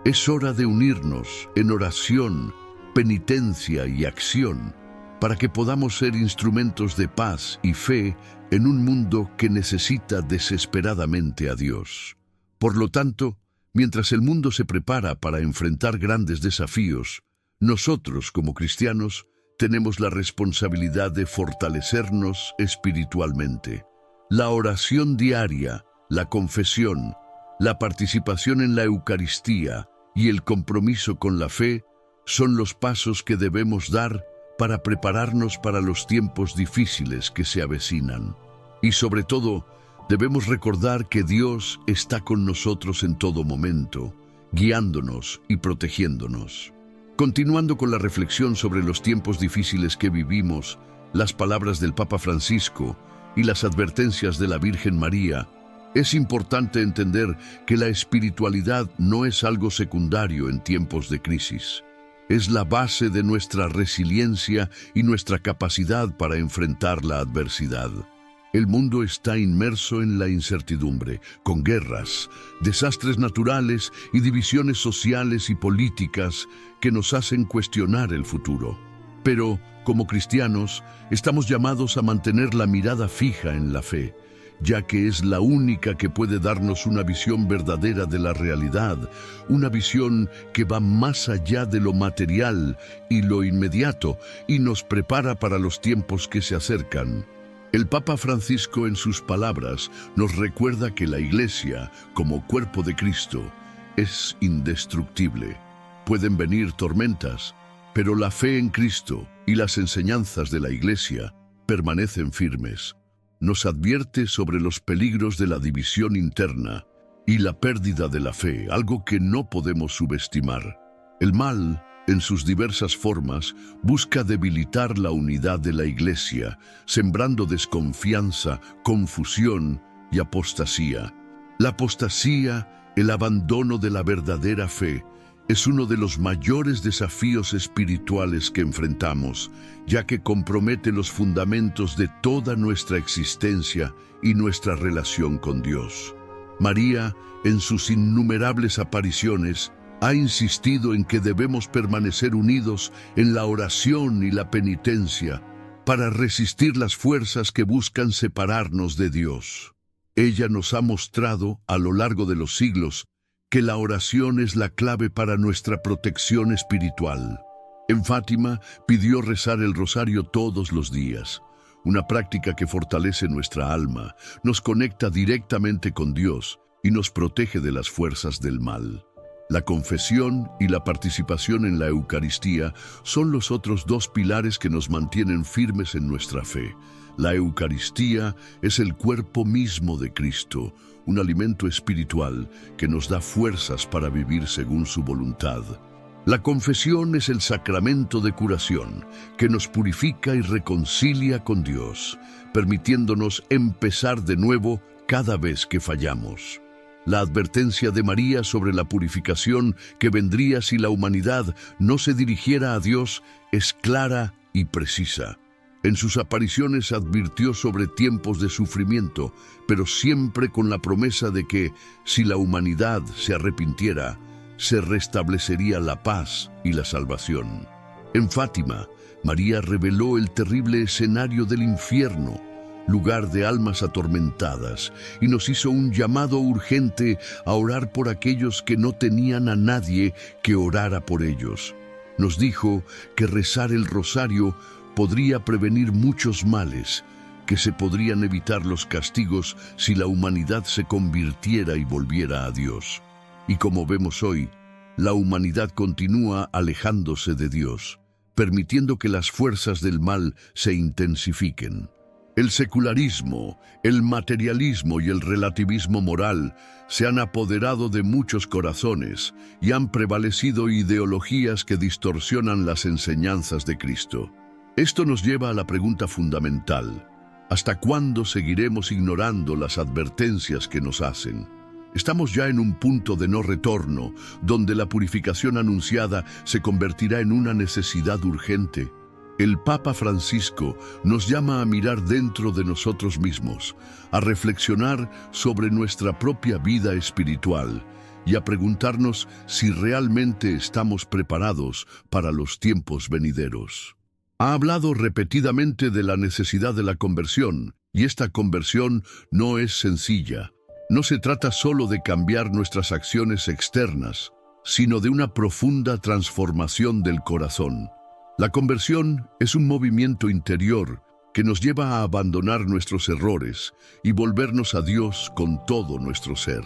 Es hora de unirnos en oración, penitencia y acción para que podamos ser instrumentos de paz y fe en un mundo que necesita desesperadamente a Dios. Por lo tanto, mientras el mundo se prepara para enfrentar grandes desafíos, nosotros, como cristianos, tenemos la responsabilidad de fortalecernos espiritualmente. La oración diaria, la confesión, la participación en la Eucaristía y el compromiso con la fe son los pasos que debemos dar para prepararnos para los tiempos difíciles que se avecinan. Y sobre todo, debemos recordar que Dios está con nosotros en todo momento, guiándonos y protegiéndonos. Continuando con la reflexión sobre los tiempos difíciles que vivimos, las palabras del Papa Francisco y las advertencias de la Virgen María, es importante entender que la espiritualidad no es algo secundario en tiempos de crisis. Es la base de nuestra resiliencia y nuestra capacidad para enfrentar la adversidad. El mundo está inmerso en la incertidumbre, con guerras, desastres naturales y divisiones sociales y políticas que nos hacen cuestionar el futuro. Pero, como cristianos, estamos llamados a mantener la mirada fija en la fe, ya que es la única que puede darnos una visión verdadera de la realidad, una visión que va más allá de lo material y lo inmediato y nos prepara para los tiempos que se acercan. El Papa Francisco, en sus palabras, nos recuerda que la Iglesia, como cuerpo de Cristo, es indestructible. Pueden venir tormentas, pero la fe en Cristo y las enseñanzas de la Iglesia permanecen firmes. Nos advierte sobre los peligros de la división interna y la pérdida de la fe, algo que no podemos subestimar. El mal, en sus diversas formas, busca debilitar la unidad de la Iglesia, sembrando desconfianza, confusión y apostasía. La apostasía, el abandono de la verdadera fe, es uno de los mayores desafíos espirituales que enfrentamos, ya que compromete los fundamentos de toda nuestra existencia y nuestra relación con Dios. María, en sus innumerables apariciones, ha insistido en que debemos permanecer unidos en la oración y la penitencia para resistir las fuerzas que buscan separarnos de Dios. Ella nos ha mostrado, a lo largo de los siglos, que la oración es la clave para nuestra protección espiritual. En Fátima pidió rezar el rosario todos los días, una práctica que fortalece nuestra alma, nos conecta directamente con Dios y nos protege de las fuerzas del mal. La confesión y la participación en la Eucaristía son los otros dos pilares que nos mantienen firmes en nuestra fe. La Eucaristía es el cuerpo mismo de Cristo, un alimento espiritual que nos da fuerzas para vivir según su voluntad. La confesión es el sacramento de curación que nos purifica y reconcilia con Dios, permitiéndonos empezar de nuevo cada vez que fallamos. La advertencia de María sobre la purificación que vendría si la humanidad no se dirigiera a Dios es clara y precisa. En sus apariciones advirtió sobre tiempos de sufrimiento, pero siempre con la promesa de que, si la humanidad se arrepintiera, se restablecería la paz y la salvación. En Fátima, María reveló el terrible escenario del infierno, lugar de almas atormentadas, y nos hizo un llamado urgente a orar por aquellos que no tenían a nadie que orara por ellos. Nos dijo que rezar el rosario podría prevenir muchos males, que se podrían evitar los castigos si la humanidad se convirtiera y volviera a Dios. Y como vemos hoy, la humanidad continúa alejándose de Dios, permitiendo que las fuerzas del mal se intensifiquen. El secularismo, el materialismo y el relativismo moral se han apoderado de muchos corazones y han prevalecido ideologías que distorsionan las enseñanzas de Cristo. Esto nos lleva a la pregunta fundamental: ¿hasta cuándo seguiremos ignorando las advertencias que nos hacen? Estamos ya en un punto de no retorno, donde la purificación anunciada se convertirá en una necesidad urgente. El Papa Francisco nos llama a mirar dentro de nosotros mismos, a reflexionar sobre nuestra propia vida espiritual y a preguntarnos si realmente estamos preparados para los tiempos venideros. Ha hablado repetidamente de la necesidad de la conversión, y esta conversión no es sencilla. No se trata solo de cambiar nuestras acciones externas, sino de una profunda transformación del corazón. La conversión es un movimiento interior que nos lleva a abandonar nuestros errores y volvernos a Dios con todo nuestro ser.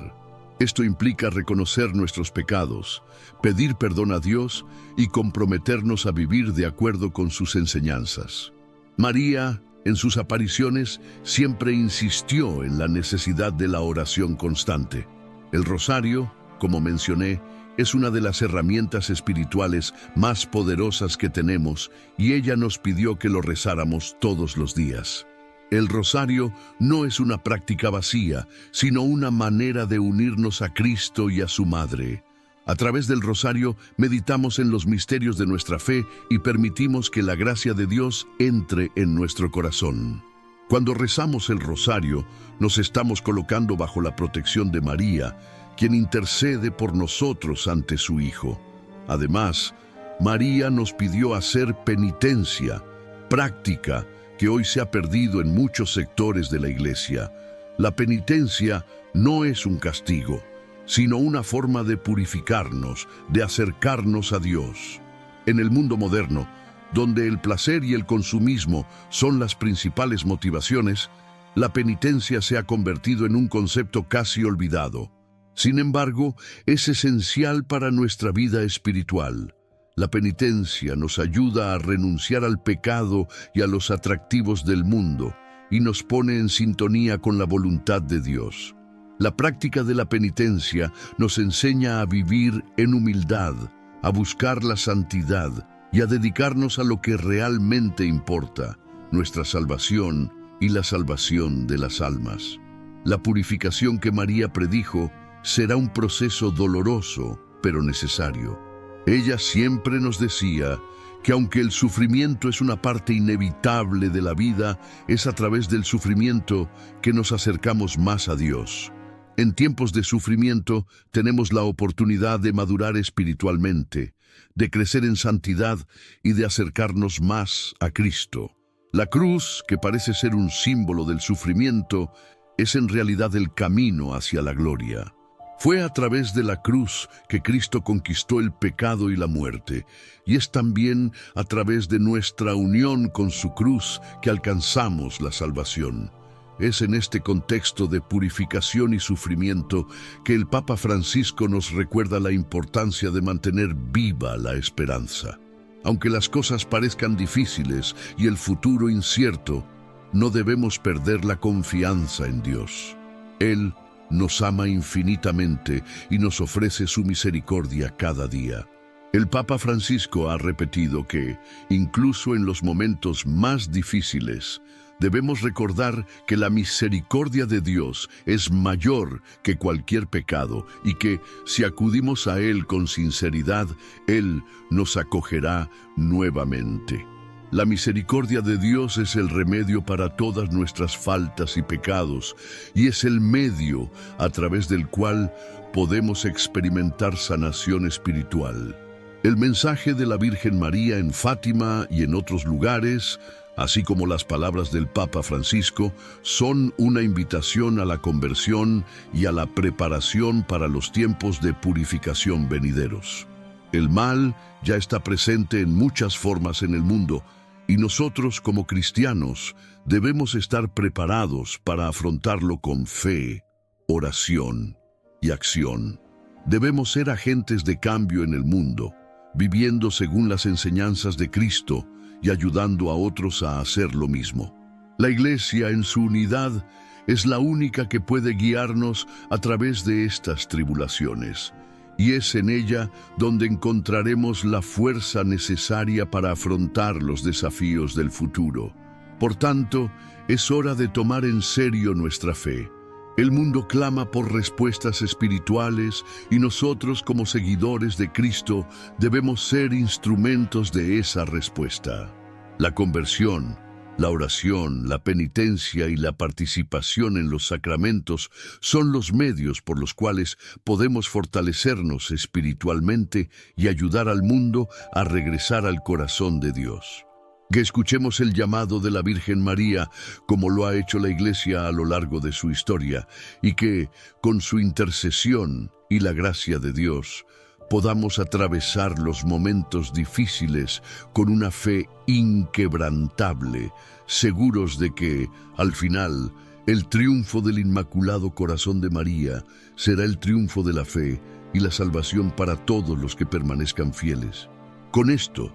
Esto implica reconocer nuestros pecados, pedir perdón a Dios y comprometernos a vivir de acuerdo con sus enseñanzas. María, en sus apariciones, siempre insistió en la necesidad de la oración constante. El rosario, como mencioné, es una de las herramientas espirituales más poderosas que tenemos, y ella nos pidió que lo rezáramos todos los días. El rosario no es una práctica vacía, sino una manera de unirnos a Cristo y a su Madre. A través del rosario meditamos en los misterios de nuestra fe y permitimos que la gracia de Dios entre en nuestro corazón. Cuando rezamos el rosario, nos estamos colocando bajo la protección de María, quien intercede por nosotros ante su Hijo. Además, María nos pidió hacer penitencia, práctica que hoy se ha perdido en muchos sectores de la Iglesia. La penitencia no es un castigo, sino una forma de purificarnos, de acercarnos a Dios. En el mundo moderno, donde el placer y el consumismo son las principales motivaciones, la penitencia se ha convertido en un concepto casi olvidado. Sin embargo, es esencial para nuestra vida espiritual. La penitencia nos ayuda a renunciar al pecado y a los atractivos del mundo y nos pone en sintonía con la voluntad de Dios. La práctica de la penitencia nos enseña a vivir en humildad, a buscar la santidad y a dedicarnos a lo que realmente importa, nuestra salvación y la salvación de las almas. La purificación que María predijo será un proceso doloroso, pero necesario. Ella siempre nos decía que aunque el sufrimiento es una parte inevitable de la vida, es a través del sufrimiento que nos acercamos más a Dios. En tiempos de sufrimiento tenemos la oportunidad de madurar espiritualmente, de crecer en santidad y de acercarnos más a Cristo. La cruz, que parece ser un símbolo del sufrimiento, es en realidad el camino hacia la gloria. Fue a través de la cruz que Cristo conquistó el pecado y la muerte, y es también a través de nuestra unión con su cruz que alcanzamos la salvación. Es en este contexto de purificación y sufrimiento que el Papa Francisco nos recuerda la importancia de mantener viva la esperanza. Aunque las cosas parezcan difíciles y el futuro incierto, no debemos perder la confianza en Dios. Él nos ama infinitamente y nos ofrece su misericordia cada día. El Papa Francisco ha repetido que, incluso en los momentos más difíciles, debemos recordar que la misericordia de Dios es mayor que cualquier pecado y que, si acudimos a Él con sinceridad, Él nos acogerá nuevamente. La misericordia de Dios es el remedio para todas nuestras faltas y pecados, y es el medio a través del cual podemos experimentar sanación espiritual. El mensaje de la Virgen María en Fátima y en otros lugares, así como las palabras del Papa Francisco, son una invitación a la conversión y a la preparación para los tiempos de purificación venideros. El mal ya está presente en muchas formas en el mundo, y nosotros como cristianos debemos estar preparados para afrontarlo con fe, oración y acción. Debemos ser agentes de cambio en el mundo, viviendo según las enseñanzas de Cristo y ayudando a otros a hacer lo mismo. La Iglesia en su unidad es la única que puede guiarnos a través de estas tribulaciones, y es en ella donde encontraremos la fuerza necesaria para afrontar los desafíos del futuro. Por tanto, es hora de tomar en serio nuestra fe. El mundo clama por respuestas espirituales y nosotros, como seguidores de Cristo, debemos ser instrumentos de esa respuesta. La conversión, la oración, la penitencia y la participación en los sacramentos son los medios por los cuales podemos fortalecernos espiritualmente y ayudar al mundo a regresar al corazón de Dios. Que escuchemos el llamado de la Virgen María, como lo ha hecho la Iglesia a lo largo de su historia, y que, con su intercesión y la gracia de Dios, podamos atravesar los momentos difíciles con una fe inquebrantable, seguros de que, al final, el triunfo del Inmaculado Corazón de María será el triunfo de la fe y la salvación para todos los que permanezcan fieles. Con esto,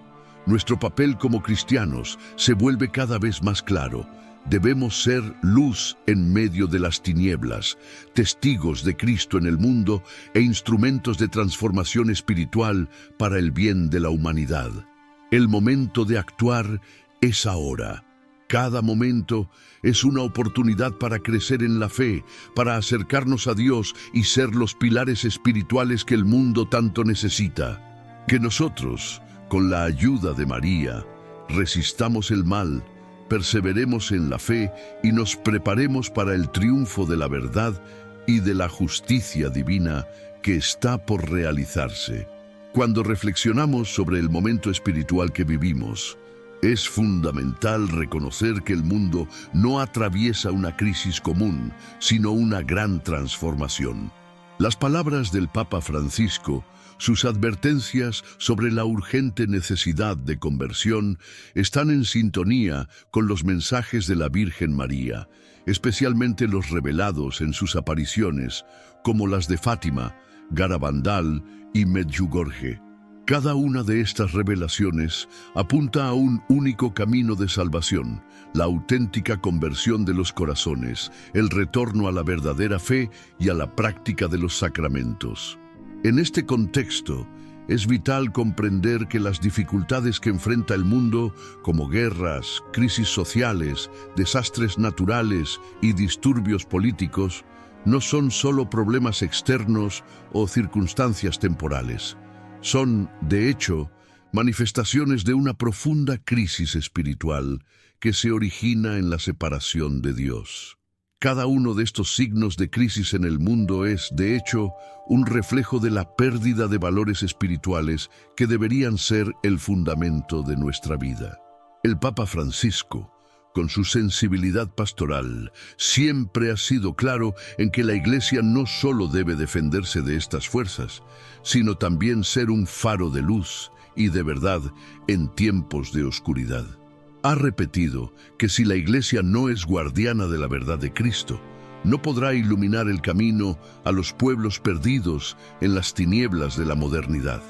nuestro papel como cristianos se vuelve cada vez más claro. Debemos ser luz en medio de las tinieblas, testigos de Cristo en el mundo e instrumentos de transformación espiritual para el bien de la humanidad. El momento de actuar es ahora. Cada momento es una oportunidad para crecer en la fe, para acercarnos a Dios y ser los pilares espirituales que el mundo tanto necesita. Que nosotros, con la ayuda de María, resistamos el mal, perseveremos en la fe y nos preparemos para el triunfo de la verdad y de la justicia divina que está por realizarse. Cuando reflexionamos sobre el momento espiritual que vivimos, es fundamental reconocer que el mundo no atraviesa una crisis común, sino una gran transformación. Las palabras del Papa Francisco, sus advertencias sobre la urgente necesidad de conversión, están en sintonía con los mensajes de la Virgen María, especialmente los revelados en sus apariciones, como las de Fátima, Garabandal y Medjugorje. Cada una de estas revelaciones apunta a un único camino de salvación, la auténtica conversión de los corazones, el retorno a la verdadera fe y a la práctica de los sacramentos. En este contexto, es vital comprender que las dificultades que enfrenta el mundo, como guerras, crisis sociales, desastres naturales y disturbios políticos, no son solo problemas externos o circunstancias temporales. Son, de hecho, manifestaciones de una profunda crisis espiritual que se origina en la separación de Dios. Cada uno de estos signos de crisis en el mundo es, de hecho, un reflejo de la pérdida de valores espirituales que deberían ser el fundamento de nuestra vida. El Papa Francisco, con su sensibilidad pastoral, siempre ha sido claro en que la Iglesia no solo debe defenderse de estas fuerzas, sino también ser un faro de luz y de verdad en tiempos de oscuridad. Ha repetido que si la Iglesia no es guardiana de la verdad de Cristo, no podrá iluminar el camino a los pueblos perdidos en las tinieblas de la modernidad.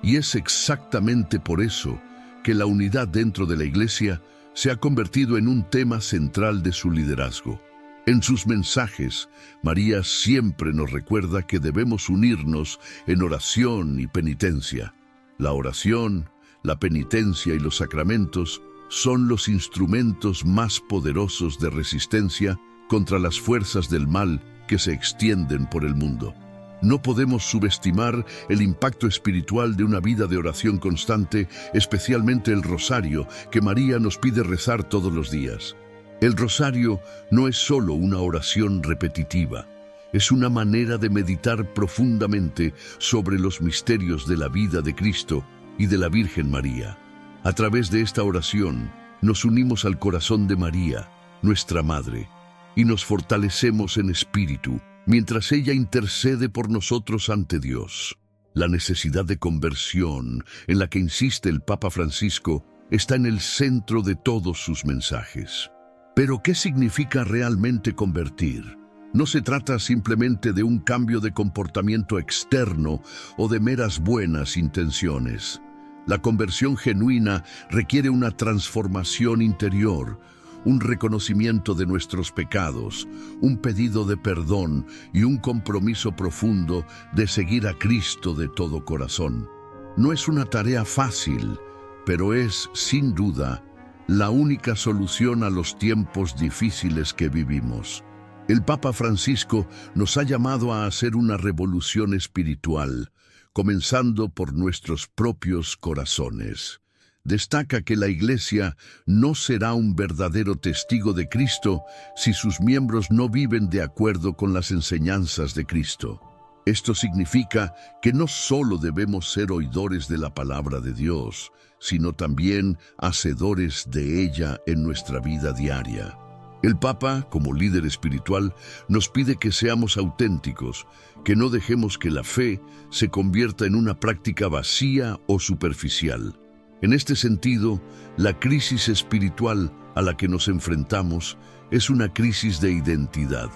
Y es exactamente por eso que la unidad dentro de la Iglesia se ha convertido en un tema central de su liderazgo. En sus mensajes, María siempre nos recuerda que debemos unirnos en oración y penitencia. La oración, la penitencia y los sacramentos son los instrumentos más poderosos de resistencia contra las fuerzas del mal que se extienden por el mundo. No podemos subestimar el impacto espiritual de una vida de oración constante, especialmente el rosario, que María nos pide rezar todos los días. El rosario no es solo una oración repetitiva, es una manera de meditar profundamente sobre los misterios de la vida de Cristo y de la Virgen María. A través de esta oración, nos unimos al corazón de María, nuestra Madre, y nos fortalecemos en espíritu, mientras ella intercede por nosotros ante Dios. La necesidad de conversión, en la que insiste el Papa Francisco, está en el centro de todos sus mensajes. Pero, ¿qué significa realmente convertir? No se trata simplemente de un cambio de comportamiento externo o de meras buenas intenciones. La conversión genuina requiere una transformación interior, un reconocimiento de nuestros pecados, un pedido de perdón y un compromiso profundo de seguir a Cristo de todo corazón. No es una tarea fácil, pero es, sin duda, la única solución a los tiempos difíciles que vivimos. El Papa Francisco nos ha llamado a hacer una revolución espiritual, comenzando por nuestros propios corazones. Destaca que la Iglesia no será un verdadero testigo de Cristo si sus miembros no viven de acuerdo con las enseñanzas de Cristo. Esto significa que no solo debemos ser oidores de la palabra de Dios, sino también hacedores de ella en nuestra vida diaria. El Papa, como líder espiritual, nos pide que seamos auténticos, que no dejemos que la fe se convierta en una práctica vacía o superficial. En este sentido, la crisis espiritual a la que nos enfrentamos es una crisis de identidad.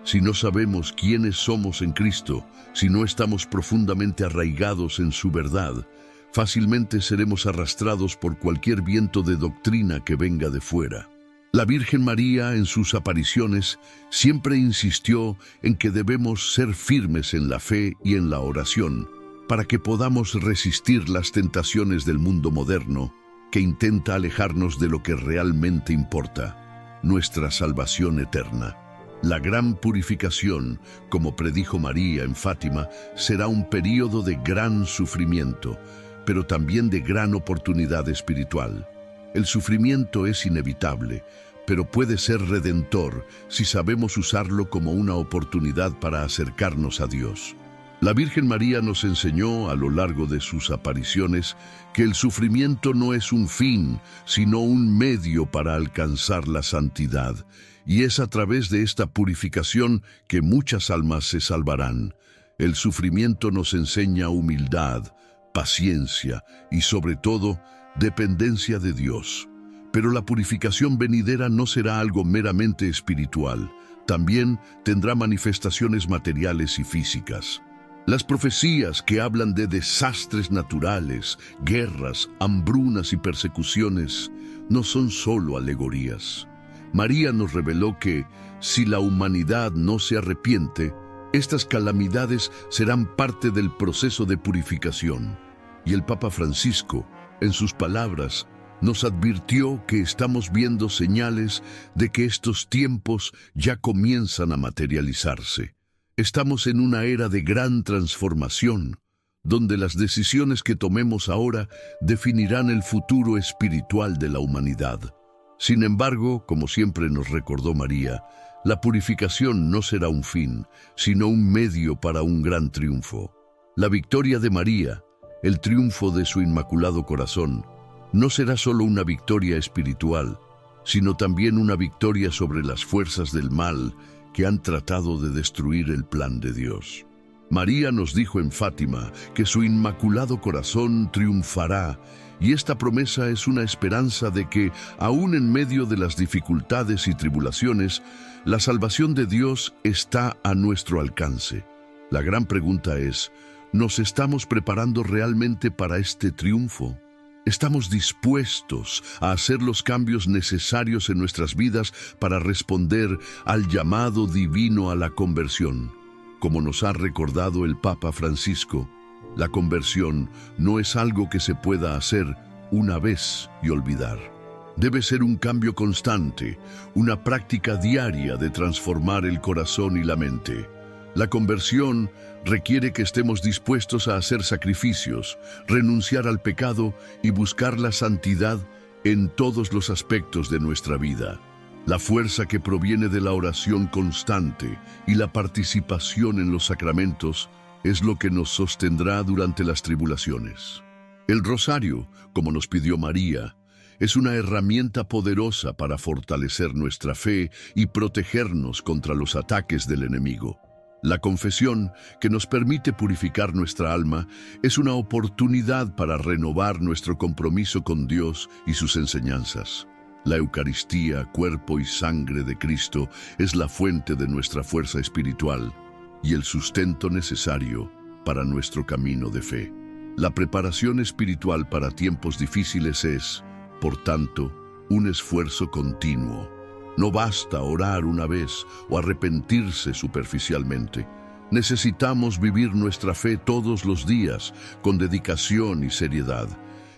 Si no sabemos quiénes somos en Cristo, si no estamos profundamente arraigados en su verdad, fácilmente seremos arrastrados por cualquier viento de doctrina que venga de fuera. La Virgen María, en sus apariciones, siempre insistió en que debemos ser firmes en la fe y en la oración, para que podamos resistir las tentaciones del mundo moderno, que intenta alejarnos de lo que realmente importa, nuestra salvación eterna. La gran purificación, como predijo María en Fátima, será un período de gran sufrimiento, pero también de gran oportunidad espiritual. El sufrimiento es inevitable, pero puede ser redentor si sabemos usarlo como una oportunidad para acercarnos a Dios. La Virgen María nos enseñó a lo largo de sus apariciones que el sufrimiento no es un fin, sino un medio para alcanzar la santidad, y es a través de esta purificación que muchas almas se salvarán. El sufrimiento nos enseña humildad, paciencia y, sobre todo, dependencia de Dios. Pero la purificación venidera no será algo meramente espiritual, también tendrá manifestaciones materiales y físicas. Las profecías que hablan de desastres naturales, guerras, hambrunas y persecuciones no son solo alegorías. María nos reveló que, si la humanidad no se arrepiente, estas calamidades serán parte del proceso de purificación. Y el Papa Francisco, en sus palabras, nos advirtió que estamos viendo señales de que estos tiempos ya comienzan a materializarse. Estamos en una era de gran transformación, donde las decisiones que tomemos ahora definirán el futuro espiritual de la humanidad. Sin embargo, como siempre nos recordó María, la purificación no será un fin, sino un medio para un gran triunfo. La victoria de María, el triunfo de su Inmaculado Corazón, no será solo una victoria espiritual, sino también una victoria sobre las fuerzas del mal que han tratado de destruir el plan de Dios. María nos dijo en Fátima que su Inmaculado Corazón triunfará, y esta promesa es una esperanza de que, aún en medio de las dificultades y tribulaciones, la salvación de Dios está a nuestro alcance. La gran pregunta es, ¿nos estamos preparando realmente para este triunfo? ¿Estamos dispuestos a hacer los cambios necesarios en nuestras vidas para responder al llamado divino a la conversión? Como nos ha recordado el Papa Francisco, la conversión no es algo que se pueda hacer una vez y olvidar. Debe ser un cambio constante, una práctica diaria de transformar el corazón y la mente. La conversión requiere que estemos dispuestos a hacer sacrificios, renunciar al pecado y buscar la santidad en todos los aspectos de nuestra vida. La fuerza que proviene de la oración constante y la participación en los sacramentos es lo que nos sostendrá durante las tribulaciones. El rosario, como nos pidió María, es una herramienta poderosa para fortalecer nuestra fe y protegernos contra los ataques del enemigo. La confesión, que nos permite purificar nuestra alma, es una oportunidad para renovar nuestro compromiso con Dios y sus enseñanzas. La Eucaristía, cuerpo y sangre de Cristo, es la fuente de nuestra fuerza espiritual y el sustento necesario para nuestro camino de fe. La preparación espiritual para tiempos difíciles es, por tanto, un esfuerzo continuo. No basta orar una vez o arrepentirse superficialmente. Necesitamos vivir nuestra fe todos los días, con dedicación y seriedad.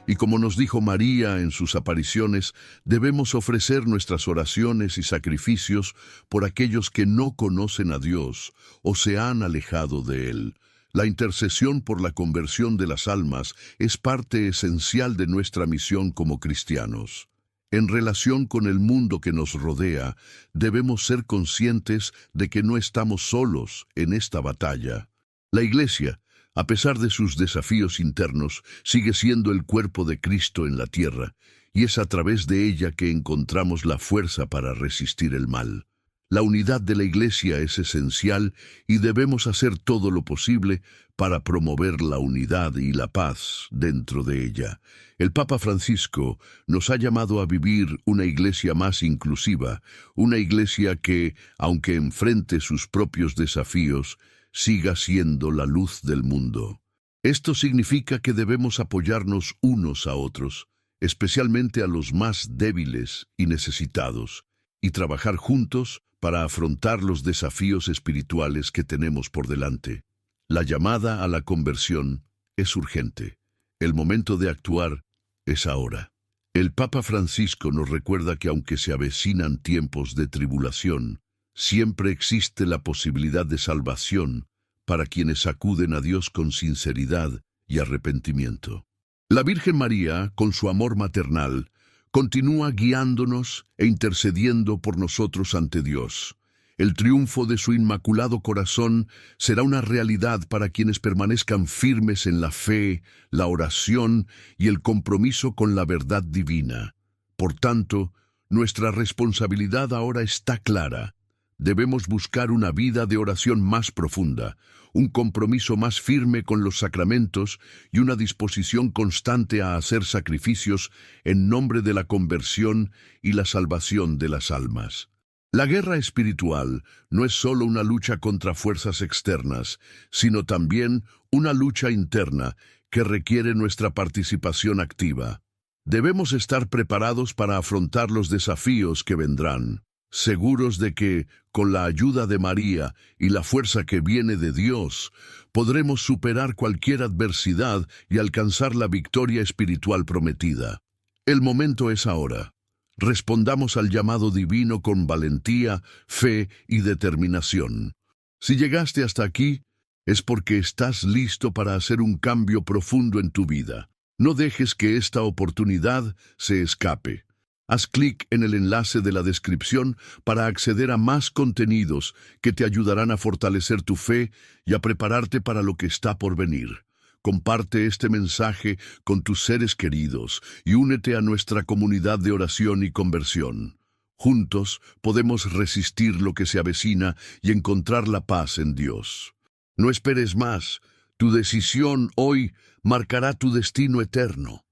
Y como nos dijo María en sus apariciones, debemos ofrecer nuestras oraciones y sacrificios por aquellos que no conocen a Dios o se han alejado de Él. La intercesión por la conversión de las almas es parte esencial de nuestra misión como cristianos. En relación con el mundo que nos rodea, debemos ser conscientes de que no estamos solos en esta batalla. La Iglesia, a pesar de sus desafíos internos, sigue siendo el cuerpo de Cristo en la tierra, y es a través de ella que encontramos la fuerza para resistir el mal. La unidad de la Iglesia es esencial y debemos hacer todo lo posible para promover la unidad y la paz dentro de ella. El Papa Francisco nos ha llamado a vivir una Iglesia más inclusiva, una Iglesia que, aunque enfrente sus propios desafíos, siga siendo la luz del mundo. Esto significa que debemos apoyarnos unos a otros, especialmente a los más débiles y necesitados, y trabajar juntos para afrontar los desafíos espirituales que tenemos por delante. La llamada a la conversión es urgente. El momento de actuar es ahora. El Papa Francisco nos recuerda que aunque se avecinan tiempos de tribulación, siempre existe la posibilidad de salvación para quienes acuden a Dios con sinceridad y arrepentimiento. La Virgen María, con su amor maternal, continúa guiándonos e intercediendo por nosotros ante Dios. El triunfo de su Inmaculado Corazón será una realidad para quienes permanezcan firmes en la fe, la oración y el compromiso con la verdad divina. Por tanto, nuestra responsabilidad ahora está clara. Debemos buscar una vida de oración más profunda, un compromiso más firme con los sacramentos y una disposición constante a hacer sacrificios en nombre de la conversión y la salvación de las almas. La guerra espiritual no es solo una lucha contra fuerzas externas, sino también una lucha interna que requiere nuestra participación activa. Debemos estar preparados para afrontar los desafíos que vendrán, seguros de que, con la ayuda de María y la fuerza que viene de Dios, podremos superar cualquier adversidad y alcanzar la victoria espiritual prometida. El momento es ahora. Respondamos al llamado divino con valentía, fe y determinación. Si llegaste hasta aquí, es porque estás listo para hacer un cambio profundo en tu vida. No dejes que esta oportunidad se escape. Haz clic en el enlace de la descripción para acceder a más contenidos que te ayudarán a fortalecer tu fe y a prepararte para lo que está por venir. Comparte este mensaje con tus seres queridos y únete a nuestra comunidad de oración y conversión. Juntos podemos resistir lo que se avecina y encontrar la paz en Dios. No esperes más. Tu decisión hoy marcará tu destino eterno.